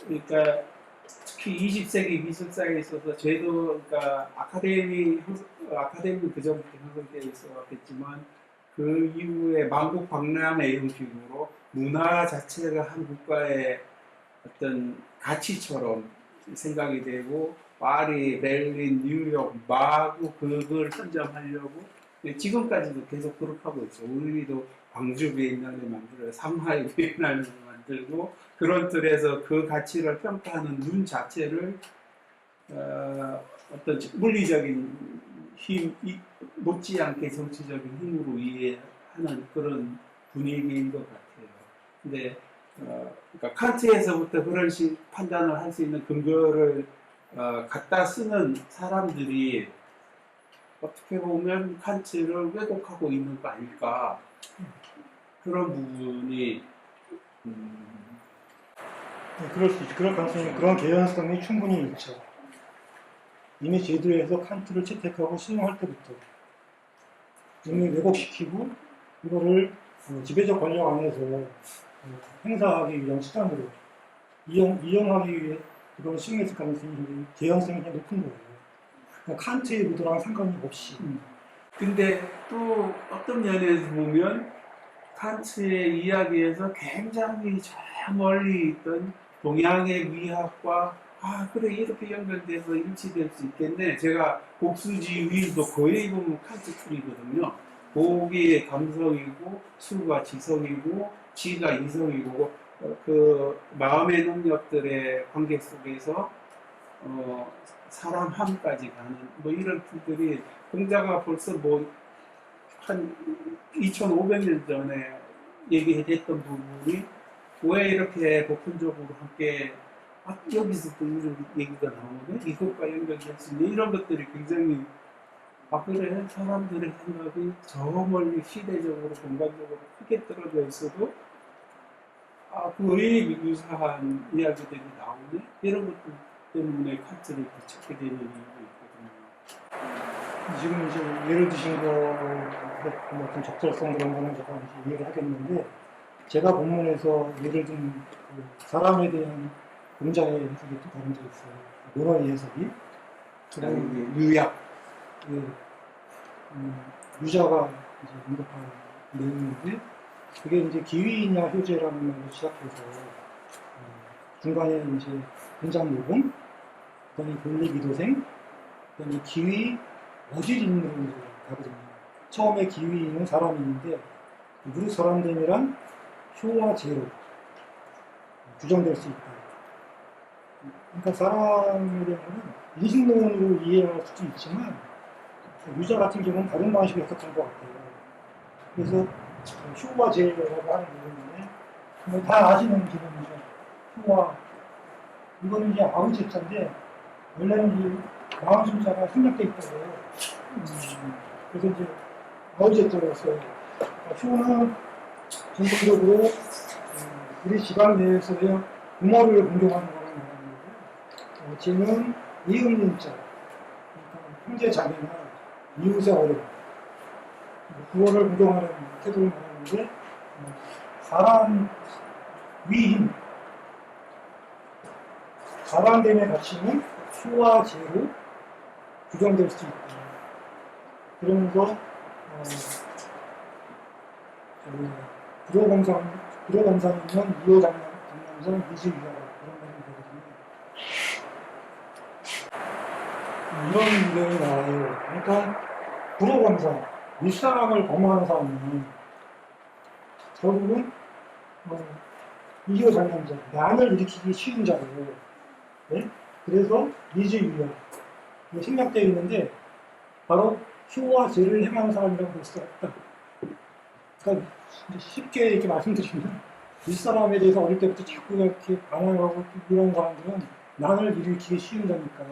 그러니까 특히 20세기 미술사에 있어서 제도, 그러니까 아카데미는 그 전부터 형성되어 있어 왔겠지만 그 이후에 만국박람회 형식으로 문화 자체가 한 국가의 어떤 가치처럼 생각이 되고 파리, 베를린, 뉴욕 마구 그걸 선점하려고 지금까지도 계속 그렇게 하고 있죠. 우리도 광주 비엔날레 만들어요. 상하이 비엔날레 만들고 그런 틀에서 그 가치를 평가하는 눈 자체를 어떤 물리적인 힘, 못지않게 정치적인 힘으로 이해하는 그런 분위기인 것 같아요. 근데 그러니까 칸트에서부터 그런 식 판단을 할 수 있는 근거를 갖다 쓰는 사람들이 어떻게 보면 칸트를 왜곡하고 있는 거 아닐까, 그런 부분이 그럴 수 있죠. 그런 가능성이, 그런 개연성이 충분히 있죠. 이미 제도에서 칸트를 채택하고 수용할 때부터 이미 왜곡시키고 이거를 지배적 권력 안에서 행사하기 위한 수단으로 이용하기 위해 그걸 수용했을 가능성이 개연성이 굉장히 높은 거예요. 그러니까 칸트의 의도랑 상관이 없이. 근데 또 어떤 면에서 보면 칸트의 이야기에서 굉장히 저 멀리 있던 동양의 미학과 그래 이렇게 연결돼서 일치될 수 있겠네. 제가 곡수지 위도 거의 보면 칸트 풀이거든요. 곡이 감성이고 수가 지성이고 지가 이성이고 그 마음의 능력들의 관계 속에서 사람 함까지 가는 뭐 이런 풀들이 공자가 벌써 뭐 한 2500년 전에 얘기했던 부분이 왜 이렇게 보편적으로 함께 여기서도 이런 얘기가 나오네? 이것과 연결될 수 있는 이런 것들이 굉장히 그래 사람들의 생각이 저 멀리 시대적으로 공간적으로 크게 떨어져 있어도 거의 유사한 이야기들이 나오네? 이런 것들 때문에 칸트를 찾게 되는 이유가 있거든요. 지금 이제 예를 드신 거 어떤 적절성 그런 거는 제가 이제 이해를 하겠는데, 제가 본문에서 예를 든 그 사람에 대한 공자의 해석이 또 다른 게 있어요. 논어의 해석이. 그다음에 유약. 유자가 이제 언급한 내용인데, 그게 이제 기위이냐 효제라는 말로 시작해서 중간에 이제 현장 모범, 그다음에 본리기도생, 그다음에 기위 어질인으로 가거든요. 처음에 기위는 사람이 있는데 무릇 사람됨이란 효와 제로, 규정될 수 있다. 그러니까 사람에 대해서는 인식론으로 이해할 수도 있지만 유저 같은 경우는 다른 방식으로 해석한 것 같아요. 그래서 휴와 제라고 하는 부분인데 뭐 다 아시는 기본이죠. 휴와 이거는 이제 아우 제자인데 원래는 이 마음 순자가 생략돼 있다고 그래서 이제 아우 제자로 써요. 휴는 전통적으로 우리 집안 내에서의 부모를 공경하는 거라고 말하는 거고 제는 이음림자 그러니까 형제 자매나 이웃의 어른 그거를 공경하는 태도를 말하는데 사람 위임 사람됨의 가치는 수와 제로 규정될 수 있다. 그러면서 불호검상이면 이호장남상 미지위하라 이런 말이 되거든요. 이런 내용이 나와요. 그러니까 불호검상 윗사람을 범하는 사람은 결국은 이호장남자 난을 일으키기 쉬운 자로 네? 그래서 미지위하 생략되어 있는데 바로 휴와 죄를 행하는 사람이라고 볼 수가 없다. 그러니까 쉽게 이렇게 말씀드리면 윗사람에 대해서 어릴 때부터 자꾸 이렇게 반항하고 이런 사람들은 난을 일으키기 쉬운 자니까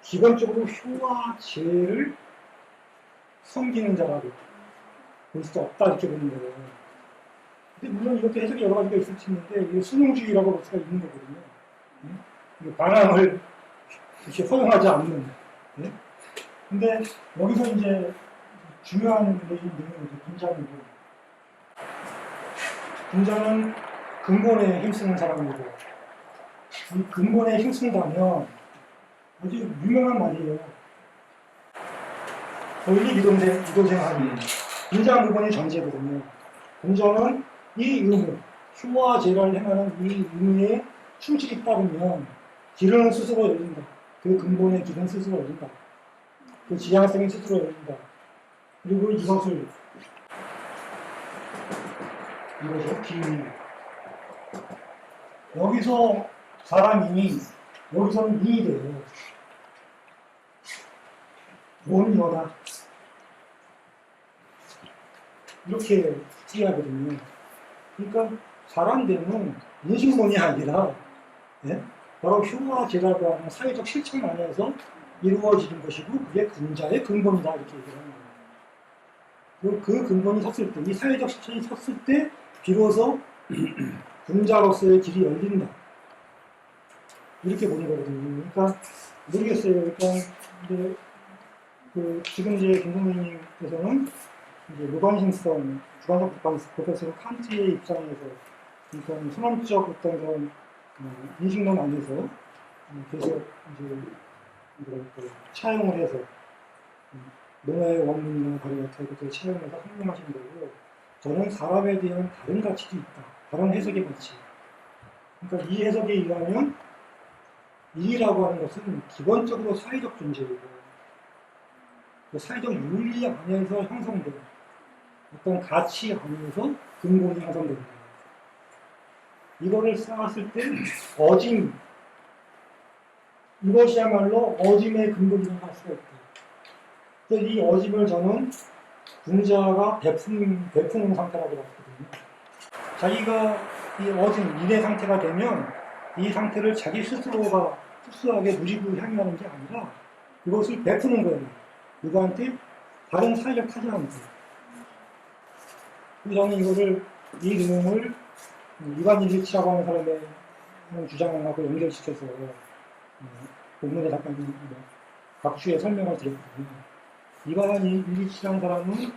기본적으로 휴와 죄를 섬기는 자라고 볼 수 없다 이렇게 보는 거예요. 근데 물론 이것도 해석이 여러 가지가 있을 수 있는데 이게 수능주의라고 볼 수가 있는 거거든요. 반항을 이렇게 허용하지 않는. 네? 근데 여기서 이제 중요한 내용이 분자이고 분자는 근본에 힘쓰는 사람이고 이 근본에 힘쓴다면 아주 유명한 말이에요. 권리 이도생하니 분자 부분이 전제거든요. 분자는 이 의무, 휴와 제를 행하는 이 의무에 충실히 따르면 길은 스스로 열린다. 그 근본의 길은 스스로 열린다. 그 지향성이 스스로 열린다. 그리고 이것을 기위 여기서 사람이 여기서는 인이 돼요. 온 여다 이렇게 이해하거든요. 그러니까 사람되면 인식론이 아니라 네? 바로 휴와 제라고 하는 사회적 실천 안에서 이루어지는 것이고 그게 군자의 근본이다 이렇게 얘기를 하는 거예요. 그 근본이 섰을 때, 이 사회적 실천이 섰을 때 비로소 군자로서의 길이 열린다. 이렇게 보는 거거든요. 그러니까 모르겠어요. 그러니까 이제 지금 이제 김동민님께서는 이제 무관심성, 주관적 객관성, 프로페서 칸트의 입장에서 그러니까 선언적 어떤 그런 인식론 안에서 계속 이제 차용을 해서 노아의 원문이나 다른 것들을 차용해서 설명하시는 거고 저는 사람에 대한 다른 가치도 있다. 다른 해석의 가치. 그러니까 이 해석에 의하면 인이라고 하는 것은 기본적으로 사회적 존재이고 그 사회적 윤리 안에서 형성된 어떤 가치 안에서 근본이 형성됩니다. 이거를 쌓았을 때 어짐 이것이야말로 어짐의 근본이라고 할 수가 있다. 그래서 이 어짐을 저는 군자가 베푸는 상태라고 봤거든요. 자기가 이 어짐, 인의 상태가 되면 이 상태를 자기 스스로가 특수하게 누리고 향유하는 게 아니라 그것을 베푸는 거예요. 누구한테 다른 사회적 타자한테. 저는 이거를 이 내용을 이관일리치라고 하는 사람의 주장하고 연결시켜서 본문에 잠깐 각주에 설명을 드렸거든요. 이관일리치라는 사람은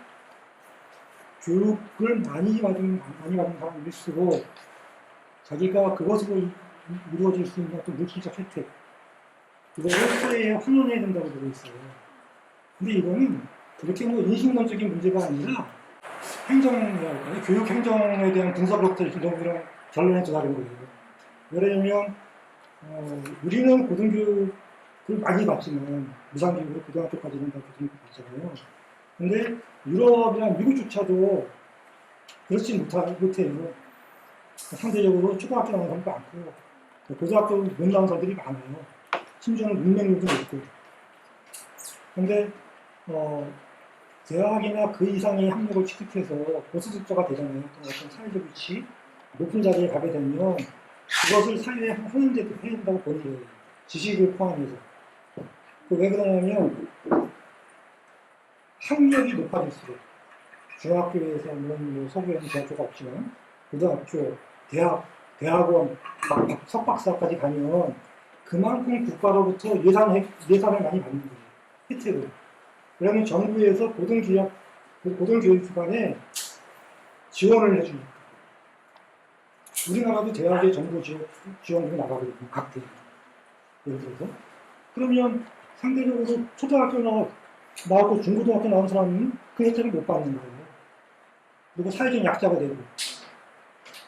교육을 많이 받은 사람일수록 자기가 그것으로 이루어질 수 있는 어떤 물질적 혜택 이거를 사회에 환원해야 된다고 보고 있어요. 근데 이거는 그렇게 인식론적인 문제가 아니라 행정이랄까요? 교육 행정에 대한 분석으로부터 너무 결론에 도달한 거예요. 예를 들면 우리는 고등교육을 많이 받지만 무상교육으로 고등학교까지는 다 고등교육 받잖아요. 근데 유럽이나 미국조차도 그렇지 못해요. 상대적으로 초등학교 나온 사람도 많고 고등학교 못 나온 사람들이 많아요. 심지어는 문맹률도 높고. 근데 대학이나 그 이상의 학력을 취득해서 고수습자가 되잖아요. 어떤 사회적 위치, 높은 자리에 가게 되면 그것을 사회에 혼인되도 해야 된다고 보는 거예요. 지식을 포함해서. 왜 그러냐면 학력이 높아질수록 중학교에서 물론 뭐 서구에는 대학교가 없지만 고등학교, 대학원, 석박사까지 가면 그만큼 국가로부터 예산을 많이 받는 거예요. 혜택을. 그러면 정부에서 고등교육기관에 지원을 해주니까. 우리나라도 대학에 정부 지원금이 나가거든요. 각 대학. 예를 들어서. 그러면 상대적으로 초등학교 나왔고 중고등학교 나온 사람은 그 혜택을 못 받는 거예요. 그리고 사회적 약자가 되고.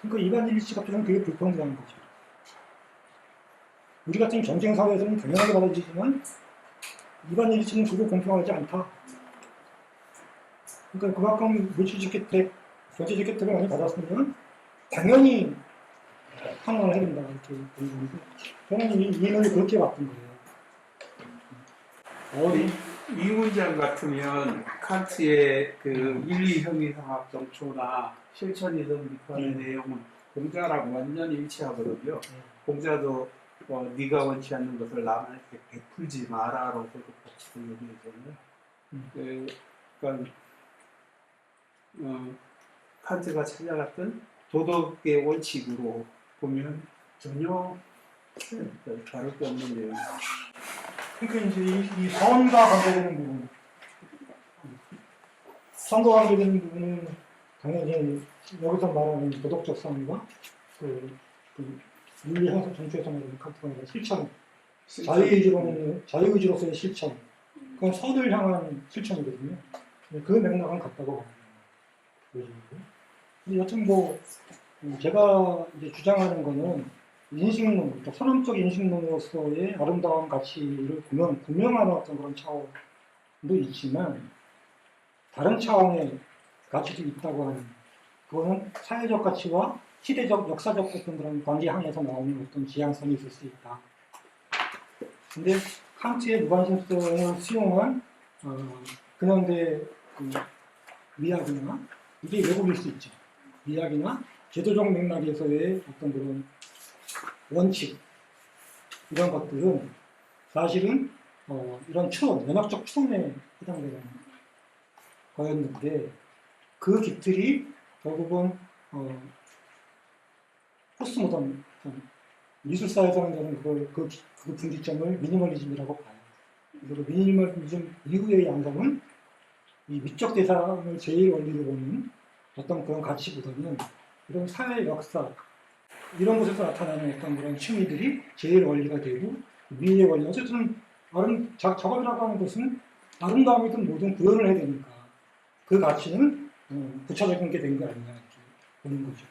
그러니까 일반 일치 같은 경우는 되게 불평등한 거죠. 우리 같은 경쟁 사회에서는 당연하게 받아들이지만 일반 일치는 그거 공평하지 않다. 그러니까 그만큼 물질적 혜택, 경제적 혜택을 많이 받았으면 당연히 환원을 해야 된다. 이렇게 보는 건데 저는 이 인을 그렇게 바꾼 거예요. 이 문장 같으면 칸트의 그 윤리형이상학 정초나 실천이든 비판의 내용은 공자랑 완전히 일치하거든요. 공자도 네가 원치 않는 것을 남에게 베풀지 마라라고 같이 얘기하잖아요. 그러니까 칸트가 찾아갔던 도덕의 원칙으로 보면 전혀 다를 게 없는 내용. 그러니까 이제 이 선과 관계되는 부분, 선과 관계되는 부분은 당연히 여기서 말하는 도덕적 선과 그 윤리 형성 정치에서 말하는 칸트가 실천, 자유의지로서의 실천, 그건 선을 향한 실천이거든요. 그 맥락은 같다고 봐요. 여튼 뭐 제가 이제 주장하는 거는 인식론, 그러니까 선언적 인식론으로서의 아름다운 가치를 구명하는 어떤 그런 차원도 있지만 다른 차원의 가치도 있다고 하는, 그거는 사회적 가치와 시대적, 역사적 어떤 그런 관계항에서 나오는 어떤 지향성이 있을 수 있다. 근데 칸트의 무관심성을 수용한 근현대 미학이나 이게 왜곡일 수 있죠. 미학이나 제도적 맥락에서의 어떤 그런 원칙, 이런 것들은 사실은 이런 추론, 연합적 추론에 해당되는 거였는데 그 깃들이 결국은 포스트모던 미술사에서는 그 분기점을 미니멀리즘이라고 봐요. 그리고 미니멀리즘 이후의 양상은 이 미적 대상을 제일 원리로 보는 어떤 그런 가치보다는 이런 사회 역사, 이런 곳에서 나타나는 어떤 그런 취미들이 제일 원리가 되고 미의 원리, 어쨌든 작업이라고 하는 것은 아름다움이든 뭐든 구현을 해야 되니까 그 가치는 부차적인 게 된 거 아니냐 이렇게 보는 거죠.